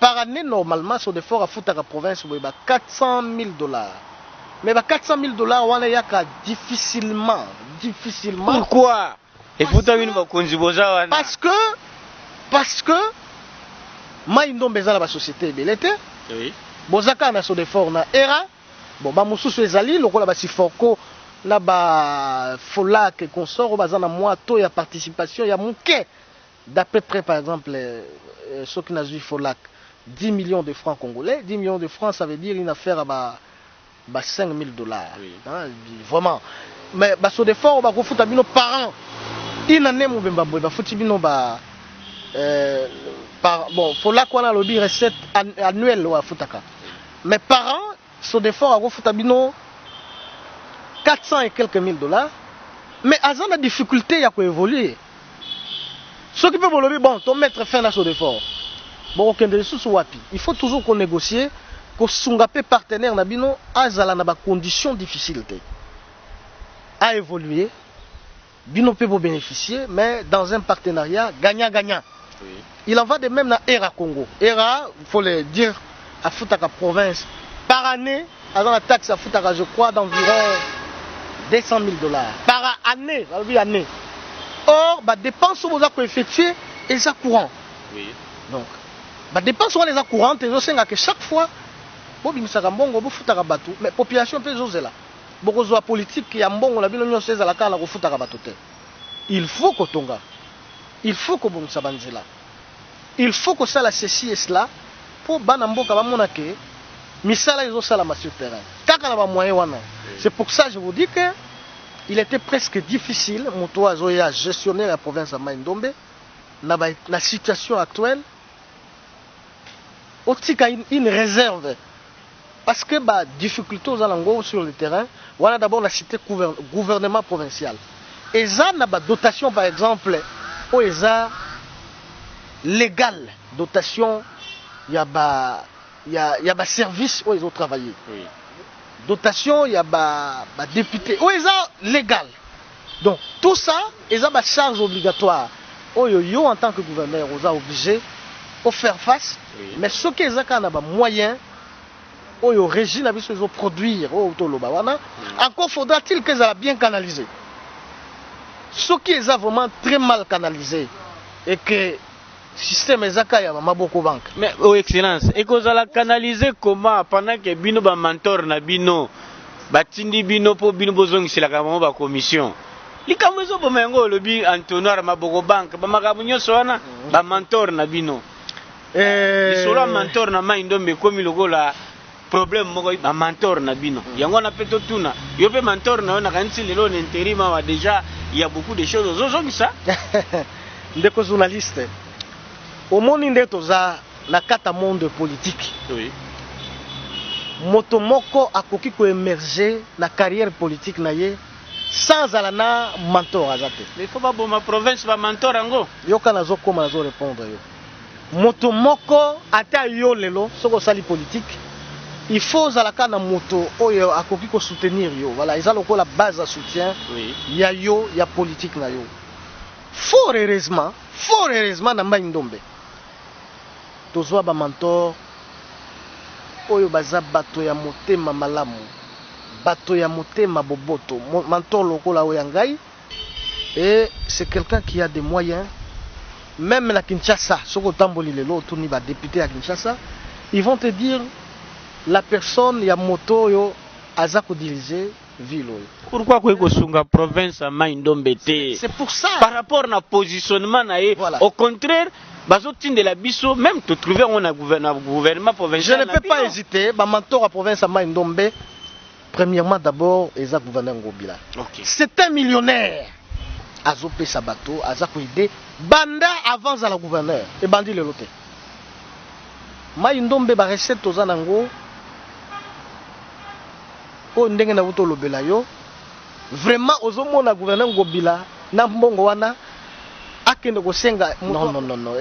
S2: par année, normalement, sur des forts à foutre à la province, il y a 400 000 $. Mais 400 000 $, on a difficilement.
S1: Pourquoi? Et
S2: parce que Mai-Ndombe est la société belete.
S1: Oui.
S2: Bozaka na so de fort na era. Bon ba mususu ezali lokola ba sifoko na ba folak consort baza na moito ya participation ya muke d'à peu près par exemple ceux qui n'a vu folak 10 millions de francs congolais. 10 millions de francs, ça veut dire une affaire à 5 000 dollars.
S1: Oui.
S2: Hein, vraiment. Mais sur des fois, on va foutre bino par an. Une année, on va foutre bino bon, faut là qu'on a le recette annuelle ou à foutaka. Mais par an, sur des fois, on va foutre bino 400 et quelques mille dollars. Mais à la difficulté, il y a quoi évoluer. Ce qui peut me bon, ton mettre fin à ce effort. Bon, il faut toujours qu'on négocie, qu'on soit partenaire nabino à des conditions difficiles à évoluer. Bino peut bénéficier, mais dans un partenariat gagnant-gagnant.
S1: Oui.
S2: Il en va de même dans ERA Congo. ERA, il faut le dire, à Futaka province, par année, avant la taxe à Futaka, je crois, d'environ 200 000 dollars. Par année, année. Or, les dépenses sont effectuées et ça courant.
S1: Oui.
S2: Donc, les dépenses sont les courantes et je sais que chaque fois, mais la population peut jouer là. Beaucoup de politique qui a bon, la il faut que Tonga, il faut que bon Sabanzela, il faut que ça la ceci et cela pour Banamboka Bamonake, Misala ils ont ça la sur terrain. C'est pour ça que je vous dis que il était presque difficile, mon toit Zoya gestionner la province de Maïndombe, dans la situation actuelle, aussi une réserve. Parce que la difficulté aux alengours sur le terrain, on a d'abord la cité gouvernement provincial. Et ça, on a une dotation par exemple, où il y a légal, dotation, il y a un service où ils ont travaillé.
S1: Oui.
S2: Dotation, il y a un député, où ils ont légal. Donc tout ça, ils ont une charge obligatoire. Où yo en tant que gouverneur, ils ont obligé de faire face. Oui. Mais ce qu'ils ont moyen, au régime a besoin de produire encore faudra-t-il que ça bien canalisé. Ce qui est vraiment très mal canalisé et que le système est beaucoup banque.
S1: Mais excellence, et que ça la canaliser comment pendant que bino ba mentor na bino batindi bino po bino bozong sila kama ba commission. Likamezo bo mengo lobi entonnoir maboko banque ba makamunyo soana ba mentor na bino. Solo mentor na Maïndombe comme logola problème moko ba mentor na bino yango na peto tuna yo pe mentor na na kanti lelo l'intérim wa déjà il y a beaucoup de choses zozo ça
S2: ndeko journaliste au monde ndeto za na kata monde politique.
S1: Oui.
S2: Moto moko akoki ko émerger na carrière politique na ye sans alana mentor azate.
S1: Mais il faut pas ma province ba mentor ngo
S2: yo kana zo koma na zo répondre yo moto moko ata yo lelo soko sali politique. Il faut zalaka na moto oyo akoki ko soutenir yo. Voilà, ils ont la base à soutien. Oui. Il y a politique na yo. Fort heureusement na Maïndombe. Tozwa ba mentor oyo baza bato ya motema malamu. Bato ya motema boboto. Mentor lokola oyo ngai. Et c'est quelqu'un qui a des moyens. Même na Kinshasa, soko tamboli lelo tuni ba député à Kinshasa, ils vont te dire la personne ya moto yo azako diriger ville.
S1: Pourquoi ko sunga province à Maïndombe té?
S2: C'est pour ça.
S1: Par rapport na positionnement na voilà. Au contraire, bazotine de la biso même te trouver on a gouvernement provincial.
S2: Je ne peux pas hésiter, ba mentor à province à Maïndombe. Premièrement d'abord, Eza gouverneur Ngobila. Okay. C'est un millionnaire. Azopé Sabato, azako idée banda avant à la gouverneur et bandi le loté. Maïndombe ba recette aux anango. Ndenge na wuto lobela yo vraiment ozomona gouverneur Ngobila na mbongo wana akende ko senga non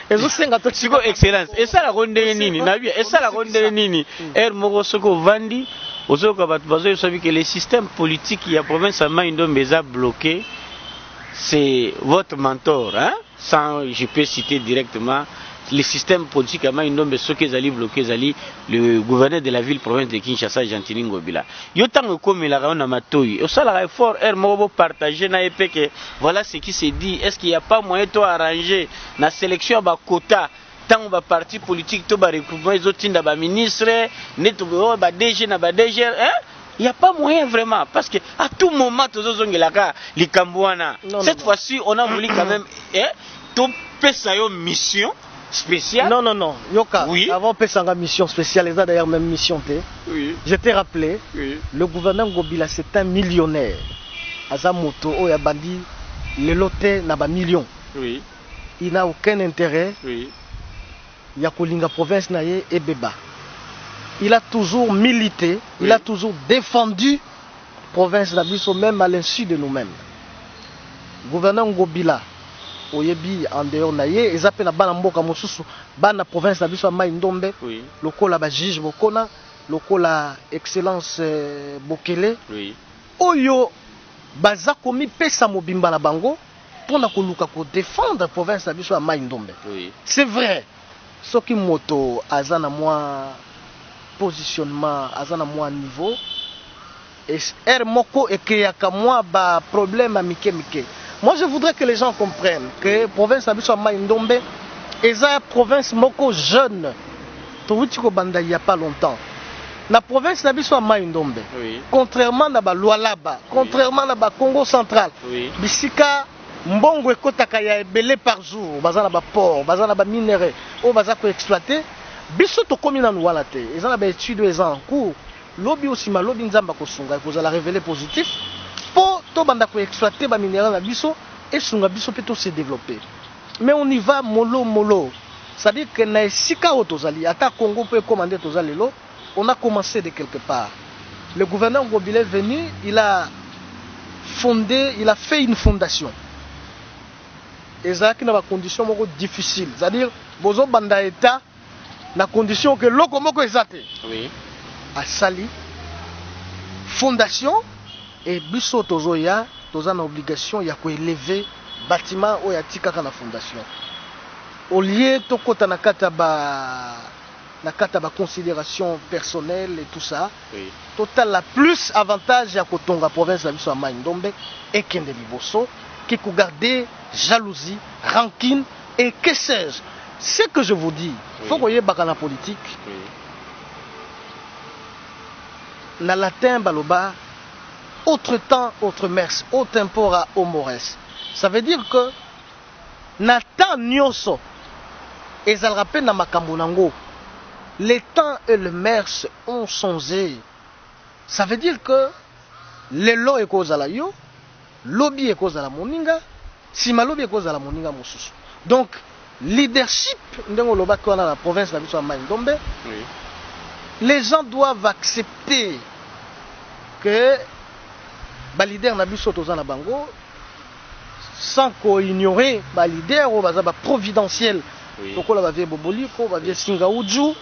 S2: ezo senga to
S1: siko excellence et ça la rondé nini na bien et ça la rondé nini moko soko vandi ozoko bat bazo sabi que le système politique il y a province à Maïndombe est bloqué. C'est votre mentor hein sans je peux citer directement le système politique à Maïndombe ce qu'ils allaient bloquer le gouverneur de la ville province de Kinshasa Gentili Ngobila yo tango comme la raona matoyi au sala effort mobo partager na epé que voilà ce qui se dit est-ce qu'il y a pas moyen de arranger la sélection ba quota tant ba parti politique to ba regroupement ils otinda ba ministre neto ba DG na ba DG hein. Il n'y a pas moyen vraiment parce que à tout moment cette fois-ci on a voulu quand même tout pesa yo mission spéciale.
S2: Non, non, non. Yoka,
S1: Oui.
S2: avant de mission spéciale, ils ont d'ailleurs même mission T.
S1: Oui.
S2: Je t'ai rappelé,
S1: Oui.
S2: le gouverneur Ngobila, c'est un millionnaire. Azamoto, Oyabandi, le loté n'a pas million.
S1: Oui.
S2: Il n'a aucun intérêt.
S1: Oui.
S2: Yakolinga province naye et Beba. Il a toujours milité, il a toujours défendu province d'Abisso, même à l'insu de nous-mêmes. Gouverneur Ngobila, Oyebi en dehors naye, ils appellent Bana Mboka Mosusu, Bana province d'Abisso à Maïndombe,
S1: Oui.
S2: lokola ba juge Bokona, lokola excellence Bokele.
S1: Oui.
S2: Oyo baza komi pesa mobimba na bango pour na koluka ko défendre province d'Abisso à Maïndombe.
S1: Oui.
S2: C'est vrai. Soki moto aza na moi positionnement, aza na moi niveau, et moko ekeyaka moi ba problème à mike mike. Moi je voudrais que les gens comprennent que province d'Abisso à Maïndombe est une province moko jeune. Touti ko banda il y a pas longtemps. La province d'Abisso à Maïndombe.
S1: Oui.
S2: Contrairement à ba Lualaba, contrairement à ba Congo central.
S1: Oui.
S2: Bisika mbongo ekotaka ya ebele par jour, baza na ba port, baza na ba minerais, o baza ko exploiter. Biso to komi na nuala te. Ezana ba étude en cours. Lobi aussi ma lobi nzamba ko sunga ko za la révéler positif. Po to banda ko exploiter ba minerais na biso et sunga biso peut se développer. Mais on y va mollo mollo. C'est-à-dire que na esika o tozali ata Congo peut commander tozali lo, on a commencé de quelque part. Le gouverneur Ngobila est venu, il a fondé, il a fait une fondation. Et ça qui n'a pas condition difficile, c'est-à-dire bozo banda état na condition que loko moko ezate.
S1: Oui.
S2: A sali fondation et biso tozoya toza na obligation ya ko élever bâtiment o ya tikaka na fondation. Au lieu to kota na kata ba considération personnelle et tout ça.
S1: Oui.
S2: Total la plus avantage ya kotonga province la biso ya Maïndombe et kende liboso qui ko garder jalousie, rancune et que sais-je. Ce que je vous dis, il faut qu'on y ait la politique.
S1: Oui.
S2: Na latin baloba, autre temps, autre mers, au tempora, au mores. Ça veut dire que na temps nyoso, ezal rappel na makambo nango, les temps et le mers ont changé. Ça veut dire que les lois est cause à la yo, lobby est cause à la moninga, si ma lobby est cause à la moninga mosusu. Donc, leadership dans la province de la Maïndombe,
S1: Oui.
S2: les gens doivent accepter que le leader n'a pas sauté dans bango sans qu'on ignore le leader ou le providentiel. Donc, on va voir Boboliko, on va voir Singaoudjou,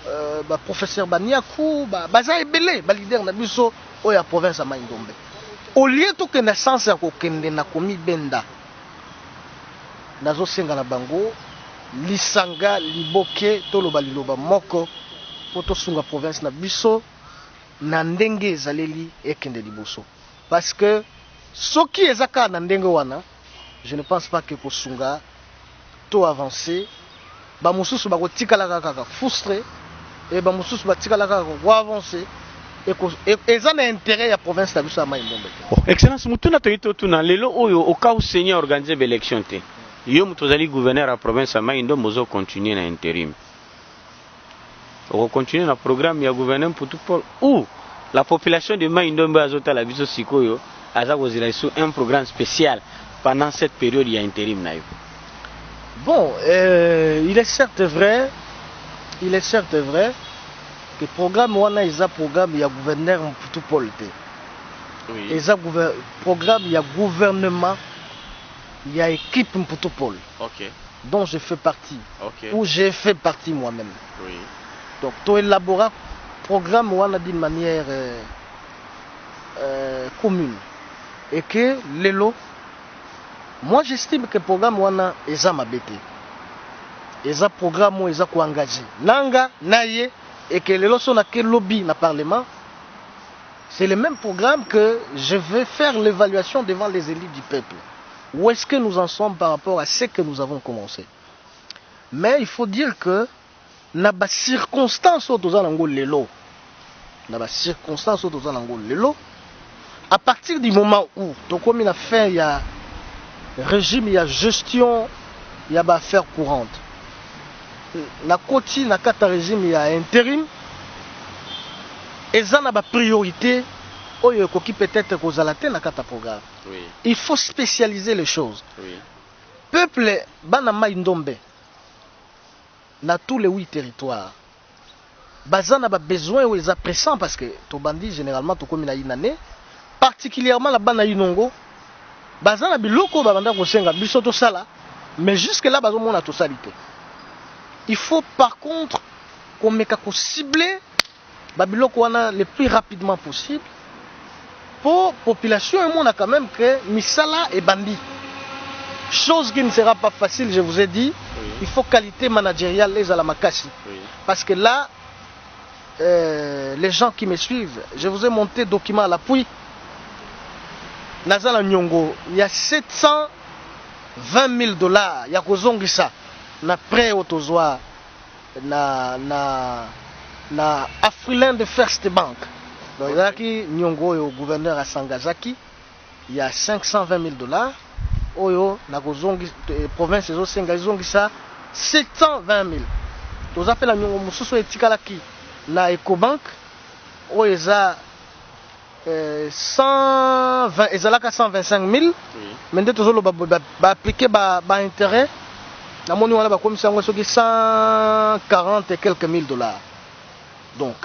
S2: le professeur Baniakou, baza ebele, le leader n'a pas sauté dans la province de Maïndombe. Au lieu de que naissance ya kokende na komi benda, nazo senga na bango lisanga liboke toloba liloba moko poto sunga province na biso na ndenge ezaleli ekende liboso parce que soki ezaka na ndenge wana je ne pense pas que kosunga to avancer ba mususu ba kotikala kaka frustré et ba mususu ba tikala kaka ko avancer et eza na intérêt ya province na biso ya Maïndombe.
S1: Excellence mutuna toyito tuna lelo oyo okau seigneur organiser l'élection te. Yo mutozali gouverneur à province à Maïndombe ozo continuer na intérim. On continue na programme ya gouverneur pour tout Paul ou la population de Maïndombe azota la biso sikoyo aza kozila sous un programme spécial pendant cette période ya intérim na yo.
S2: Bon, il est certes vrai que programme wana eza programme ya gouverneur pour Paul te.
S1: Oui.
S2: Eza programme ya gouvernement ya équipe pour Paul.
S1: OK.
S2: Dont je fais partie.
S1: OK.
S2: Ou j'ai fait partie moi-même.
S1: Oui.
S2: Donc to élaborer programme wana d'une manière commune et que lelo moi j'estime que programme wana eza mabete. Eza programme où eza ko engagé. Nanga naye et que lelo son a que lobby na parlement. C'est le même programme que je vais faire l'évaluation devant les élites du peuple. Où est-ce que nous en sommes par rapport à ce que nous avons commencé? Mais il faut dire que na ba circonstances autour de lelo. Na ba circonstances autour de lelo. À partir du moment où to comme il a fait il y a régime, il y a gestion, il y a affaires courantes. na koti na kata régime ya intérim eza na ba priorité oyo ekoki peut-être kozala te na kata programme.
S1: Oui.
S2: Il faut spécialiser les choses.
S1: Oui.
S2: Peuple bana mai ndombe na tous les 8 territoires bazana ba besoin ou eza pressant parce que to bandi généralement to komi na inane particulièrement la bana inongo bazana biloko ba banda ko senga biso to sala mais jusque là bazo mona to salité. Il faut par contre qu'on meka ko cibler ba biloko wana le plus rapidement possible pour population et on a quand même que misala et bandi. Chose qui ne sera pas facile, je vous ai dit. Oui. Il faut qualité managériale les à la makasi. Oui. Parce que là, les gens qui me suivent, je vous ai monté document à l'appui. Nazala Nyongo, il y a 720 000 $. Il y a Kozongisa. Na prêt au tozoa. Na Afriland First Bank. Donc, il y a qui Nyongo et au gouverneur à Sangazaki. Il y a 520 000 $. Oyo na kozongi province ezo senga izongisa 720 000. Toza appelle la nyongo mususu etikalaki na Ecobank oyo eza 120 ezalaka 125 000. Mais nde tozolo ba appliquer ba intérêt na moni wana ba komisa ngo soki 140 et quelques mille $. Donc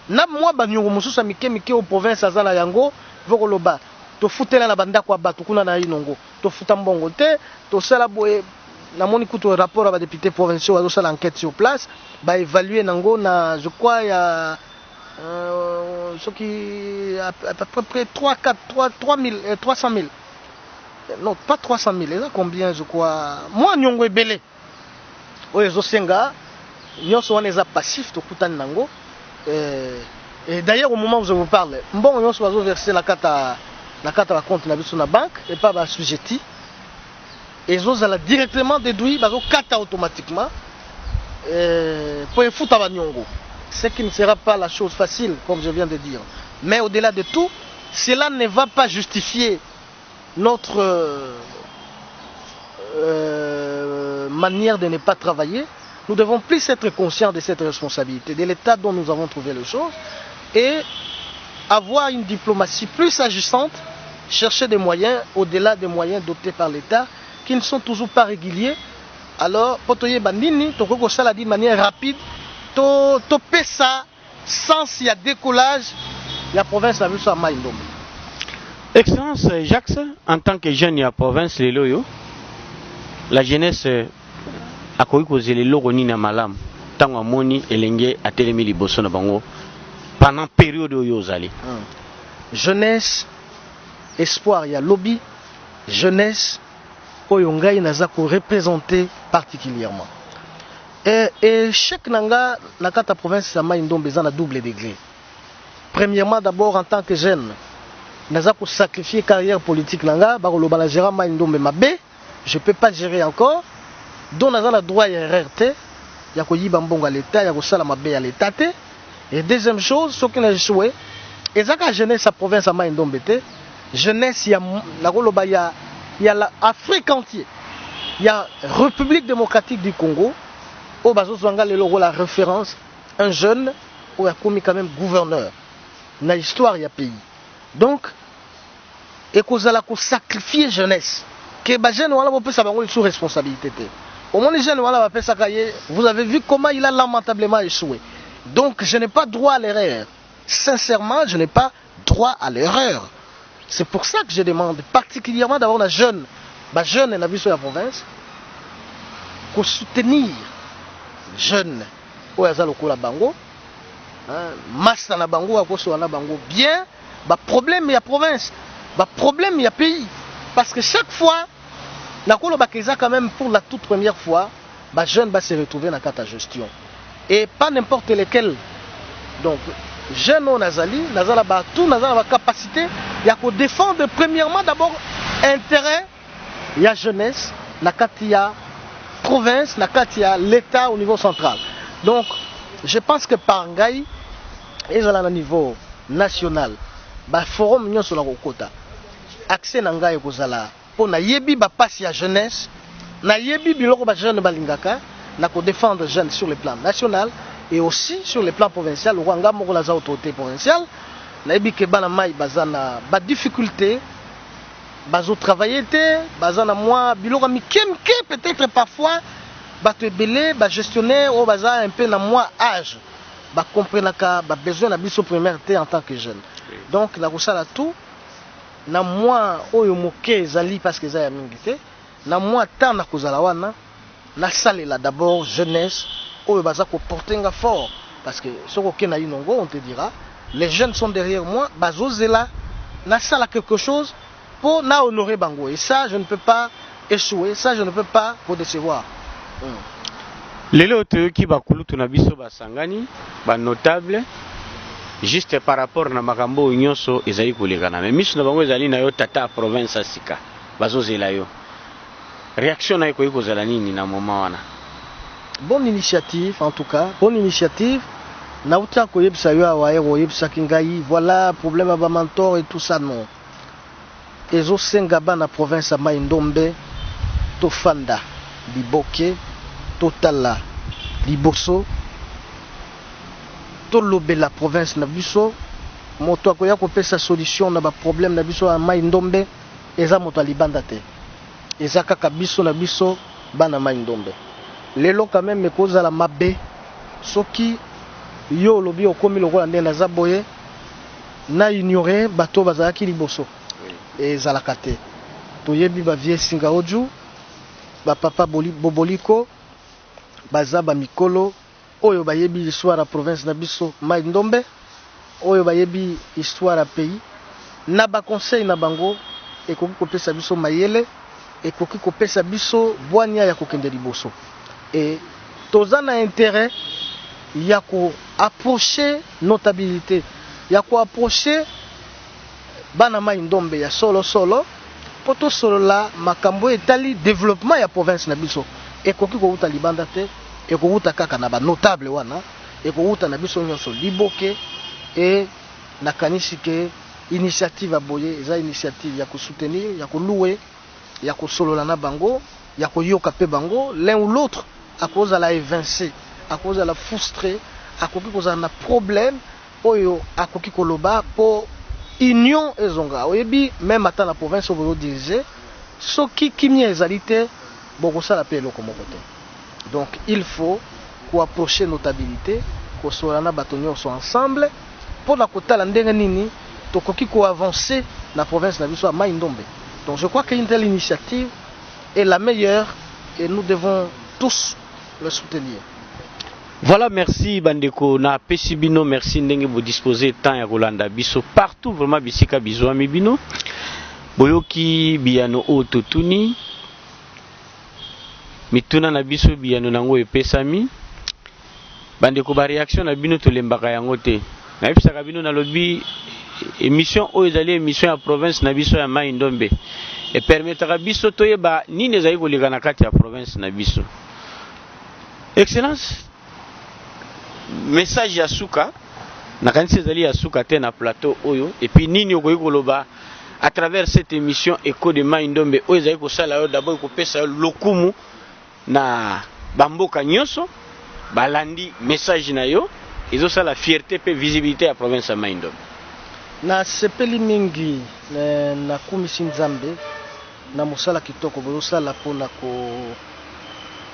S2: na moi ba nyongo mususu mike au province azala yango vokoloba to futela na banda kwa batu kuna na inongo to futa mbongo te to sala boye na moni kuto rapport à député provinciaux à sala enquête sur place ba évaluer nango na je crois il y a ce qui à peu près 300 000 non pas 300 000 et là combien je crois moi nyongo ebele oyo zo senga nyonso wana eza passif to kutani nango et d'ailleurs au moment où je vous parle mbongo nyonso bazo verser na kata la compte na biso na banque et pas ba sujetti et ils ont directement déduit bazo kata automatiquement pour fouta ba nyongo, ce qui ne sera pas la chose facile comme je viens de dire, mais au-delà de tout cela ne va pas justifier notre manière de ne pas travailler. Nous devons plus être conscients de cette responsabilité de l'état dont nous avons trouvé les choses et avoir une diplomatie plus agissante, chercher des moyens au-delà des moyens dotés par l'État qui ne sont toujours pas réguliers. Alors, potoye bandini, toko ça d'une manière rapide, to pesa sans s'il y a décollage, la province a vu ça à Ndombe.
S1: Excellence Jacques, en tant que jeune de la province de Loyo, la jeunesse a causé les logoni na malam, tant moni elenge a télémi liboso na bango pendant la période où yozali.
S2: Jeunesse, espoir, il y a lobby, jeunesse, oyongai nazako représenté particulièrement. Et chaque nanga nakata province sama Ndombe za na double degré. Premièrement d'abord en tant que jeune, nazako sacrifier carrière politique nanga, ba koloba na gérer ma Ndombe mabe, je peux pas gérer encore. Donc nazana droit ya RRT, ya ko yiba mbongo à l'état, ya ko sala mabe à l'état te. Et deuxième chose, ce qui n'a échoué, et ça jeunesse à province à Ndombe te, jeunesse il y a la koloba il y a l'Afrique entière. Il y a République démocratique du Congo, au bazo zwanga le logo la référence, un jeune ou a commis quand même gouverneur. Na histoire il y a pays. Donc et kozala ko sacrifier jeunesse. Que ba jeune wala peut ça bango sous responsabilité. Au moins les jeunes wala va faire ça vous avez vu comment il a lamentablement échoué. Donc je n'ai pas droit à l'erreur. Sincèrement, je n'ai pas droit à l'erreur. C'est pour ça que je demande particulièrement d'avoir la jeune, jeune na biso ya province, pour soutenir jeune au azaloko la bango, master na bango akoso na bango bien, problème ya province, problème ya pays, parce que chaque fois nakolo bakeza quand même pour la toute première fois, jeune va se retrouver dans la gestion et pas n'importe lequel. Donc jeune on nazali ba tout nazala ba capacité ya ko défendre premièrement d'abord intérêt ya jeunesse na kati ya province na kati ya l'état au niveau central. Donc je pense que par ngai ezala na niveau national forum nyonso na kokota accès na ngai kozala pona yebi passe ya jeunesse na yebi biloko jeune balingaka na ko défendre jeunes sur le plan national et aussi sur le plan provincial. Rwanga moko la za autorité provinciale na yebi ke bana mai bazana ba difficulté bazo travailler te bazana moi biloko mikemke peut-être parfois bato ebele ba gestionnaire o baza un peu na moi âge ba comprenaka ba besoin na biso primaire te en tant que jeune. Donc na kosala tout na moi oyo moke ezali parce que za ya mingi te na moi tant na kozala wana na salela d'abord jeunesse oyo baza ko porter nga fort parce que soko ke na inongo on te dira les jeunes sont derrière moi bazozela na sala quelque chose pour na honorer bango et ça je ne peux pas échouer, ça je ne peux pas vous décevoir.
S1: Lelo toyoki bakulutu na biso basangani ba notable juste par rapport na makambo nyonso ezali kolekana mais miso na bango ezali na yo tata province asika bazozela yo réaction na eko kozala nini na moment wana?
S2: Bonne initiative en tout cas, bonne initiative. Na uta koyebisa yo awaye koyebisa kingai voilà problème ba mentor et tout ça non. Ezo senga ba na province ya Mai Ndombe to fanda liboke totala liboso to lobela province na biso moto akoya kopesa solution na ba problème na biso ya Mai Ndombe eza moto alibanda te. Eza kaka biso na biso bana Mai Ndombe. Lelo quand même mekoza la mabe soki yo lobi okomi lokola ndena za boye na ignorer bato bazalaki liboso ezalaka te toyebi ba vie singa oju ba papa boboliko baza ba mikolo oyo bayebi histoire ya province na biso Mai Ndombe oyo bayebi histoire ya pays na ba conseil na bango ekoki kopesa biso mayele ekoki kopesa biso bwania ya kokende liboso et tozana intérêt ya ko approcher notabilité ya ko approcher bana Mai Ndombe ya solo poto solo la makambo etali développement ya province na biso ekoki ko uta libanda te eko uta kaka na ba notable wana eko uta na biso nyonso liboke et na kanisi ke initiative aboye eza initiative ya ko soutenir ya ko louer ya ko solo na bango ya ko yoka pe bango l'un ou l'autre à cause de la évincé à cause de la frustré à cause de la problème oyo à cause koloba pour union ezonga oyebi même ata la province où vous dirigez soki kimia ezalité boko sala pe eloko moko te. Donc il faut ko approcher notabilité ko solana batonyo sont ensemble pour la kotala ndenge nini tokoki ko avancer na province na biso Mai Ndombe. Donc je crois qu'une telle initiative est la meilleure et nous devons tous le soutenir.
S1: Voilà, merci Bandeko na Pesibino, merci ndenge vous disposez temps ya Rolanda biso partout vraiment bisika biso amibino boyoki biano ototuni mituna na biso biano nango epesami Bandeko ba réaction na bino to lembaka yango te na bisaka bino na lobby émission oyo ezali émission ya province na biso ya Mai Ndombe et permettra biso toyeba nini ezali koleka na kati ya province na biso. Excellence, message ya suka na kanisi ezali ya suka te na plateau oyo et puis nini okoki koloba à travers cette émission Écho de Mai Ndombe oyo ezali kosala yo d'abord kopesa yo lokumu na bamboka nyonso balandi message na yo ezosala fierté pe visibilité ya province ya Mai Ndombe.
S2: Na sepeli mingi na kumisi nzambe na mosala kitoko bozosala mpona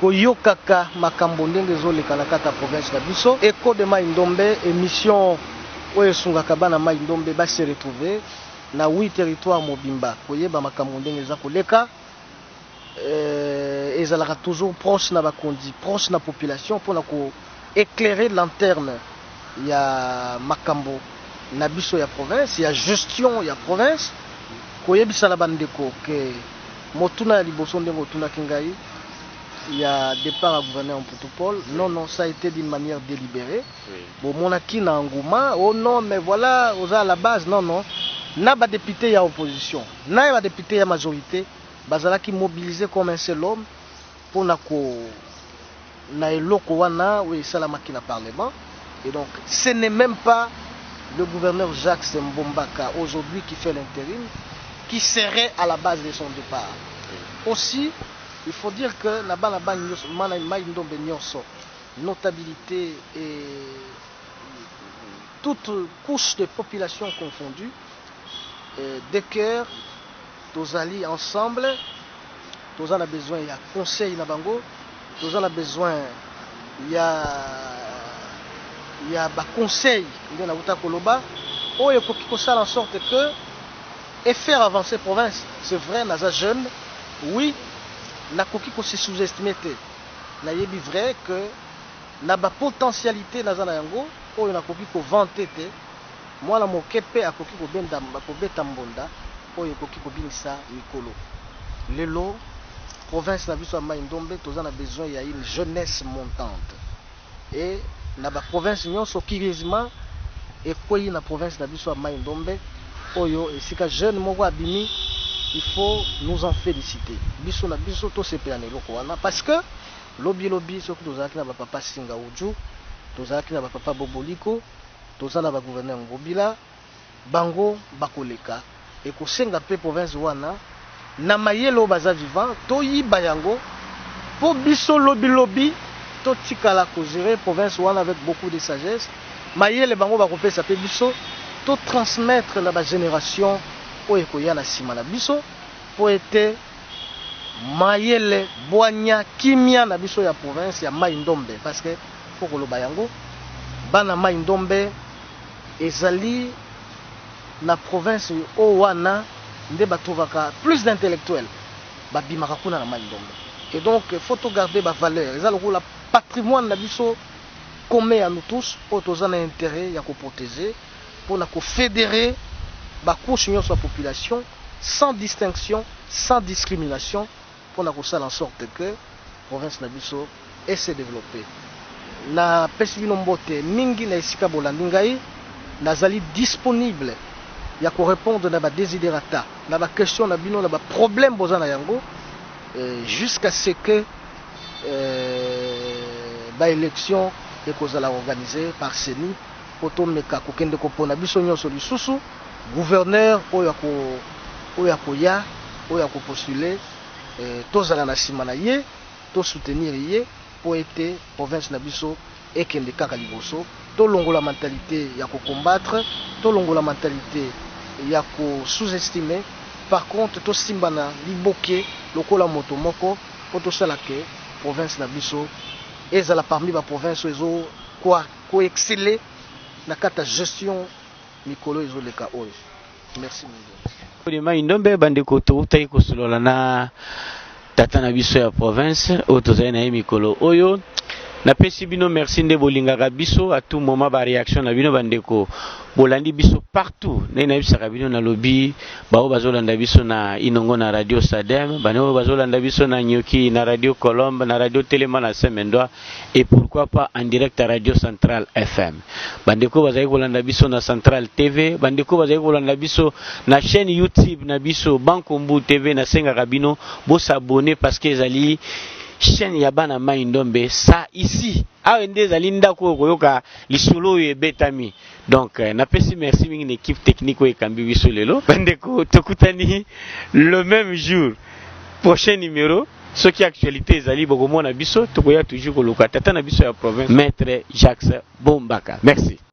S2: koyokaka makambo ndenge ezoleka na kati ya province na biso. Écho de Mai Ndombe émission oyo esungaka bana Mai Ndombe base retrouver na 8 territoires mobimba koyeba makambo ndenge eza koleka ezalaka toujours proche na bakondi proche na population mpona ko éclairer lanterne ya makambo na biso ya province ya gestion ya province koyebisa la bandeko ke motuna ya liboso ndenge otunaki ngai ya départ à gouverneur en protocole. Non, ça a été d'une manière délibérée. Bon, mon acquis na Ngouma, oh non, mais voilà, aux à la base, non. Na ba député ya opposition, na ba député ya majorité, bazala qui mobilisé comme un seul homme pour na ko na eloko wana oui ça la machine à parlement. Et donc, ce n'est même pas le gouverneur Jacques Mbombaka aujourd'hui qui fait l'intérim, qui serait à la base de son départ. Aussi, il faut dire que Nabana Maïndombe Nyonso, notabilité et toutes couches de population confondues, des cœurs, tous alliés ensemble, tous en a besoin, il y a conseil Nabango, tous en a besoin, il y a conseil, il y a Koloba, où il faut faire en sorte que, et faire avancer la province, c'est vrai, Naza jeune, oui, na koki ko se sous-estimer te. Na yebi vrai que na ba potentialité Naza na yango, oyo na koki ko vanter te. Moi na mokepe akoki ko benda ko beta mbonda, oyo koki ko binisa mikolo. Lelo province na biso ya Mai-Ndombe, toza na besoin ya une jeunesse montante. Et na ba province nyonso kirizima et koyi na province na biso ya Mai-Ndombe, oyo esika jeune moko abimi, il faut nous en féliciter. Biso na biso to sepelane loko wana parce que lobi soki tozalaki na ba papa Singa Uju, tozalaki na ba papa Boboliko, tozala ba gouverneur Ngobila, bango bakoleka et ko senga pe province wana na mayelo baza vivant to yiba yango po biso lobi to tikala ko gérer province wana avec beaucoup de sagesse. Mayele bango bakopesa pe biso to transmettre na ba génération oyo koya na sima na biso po ete mayele boanya kimia na biso ya province ya Mai-Ndombe parce que pour koloba yango bana Mai-Ndombe ezali na province o wana nde batovaka plus d'intellectuels babimaka kuna na Mai-Ndombe et donc faut garder ba valeur ezali la patrimoine na biso commun à nous tous pour tous en intérêt ya ko protéger pour na ko fédérer ba couche de la population sans distinction, sans discrimination pour na ko sala en sorte que province na biso et se développer. Na pesibino mbote mingi na esika bolandi ngai nazali disponible ya ko répondre na ba desiderata, na ba question na bino na ba problème bozana yango jusqu'à ce que ba élection et kozala organisée par CENI poto meka kokende kopona biso nyonso lisusu gouverneur oyo akoya oyo akopostuler tozala na sima na ye to soutenir ye po ete province na biso ekende kaka liboso to longola mentalité ya ko combattre to longola mentalité ya ko sous-estimer. Par contre to simbana liboke lokola moto moko po to sala ke province na biso ezala parmi ba province ezo ko exceller na kata gestion mikolo ezoleka oyo. Merci
S1: Mungu. Mai-Ndombe bandeko toutai kosolola na tata na biso ya province oyo tozali na ye mikolo oyo na pesi bino merci nde bolingaka biso à tout moment ba réaction na bino bandeko bolandi biso partout na bisaka bino na lobby bao bazolanda biso na Inongo na radio Sadem baneo bazolanda biso na Nyoki na radio Colombe na radio Telema na Semendwa et pourquoi pas en direct à radio Central FM bandeko bazali kolanda biso na Central TV bandeko bazali kolanda biso na chaîne YouTube na biso Bankombu TV na senga bino bo s'abonner parce que ezali chaîne ya bana Mai-Ndombe ça ici a ende ezali ndako koyoka lisolo e betami donc na pesi merci mingi na équipe technique oyo ekambi biso lelo bandeko tokutani le même jour prochain numéro soki actualité ezali bokomona biso tokoya toujours koluka tata na biso ya province maître Jacques Bombaka merci.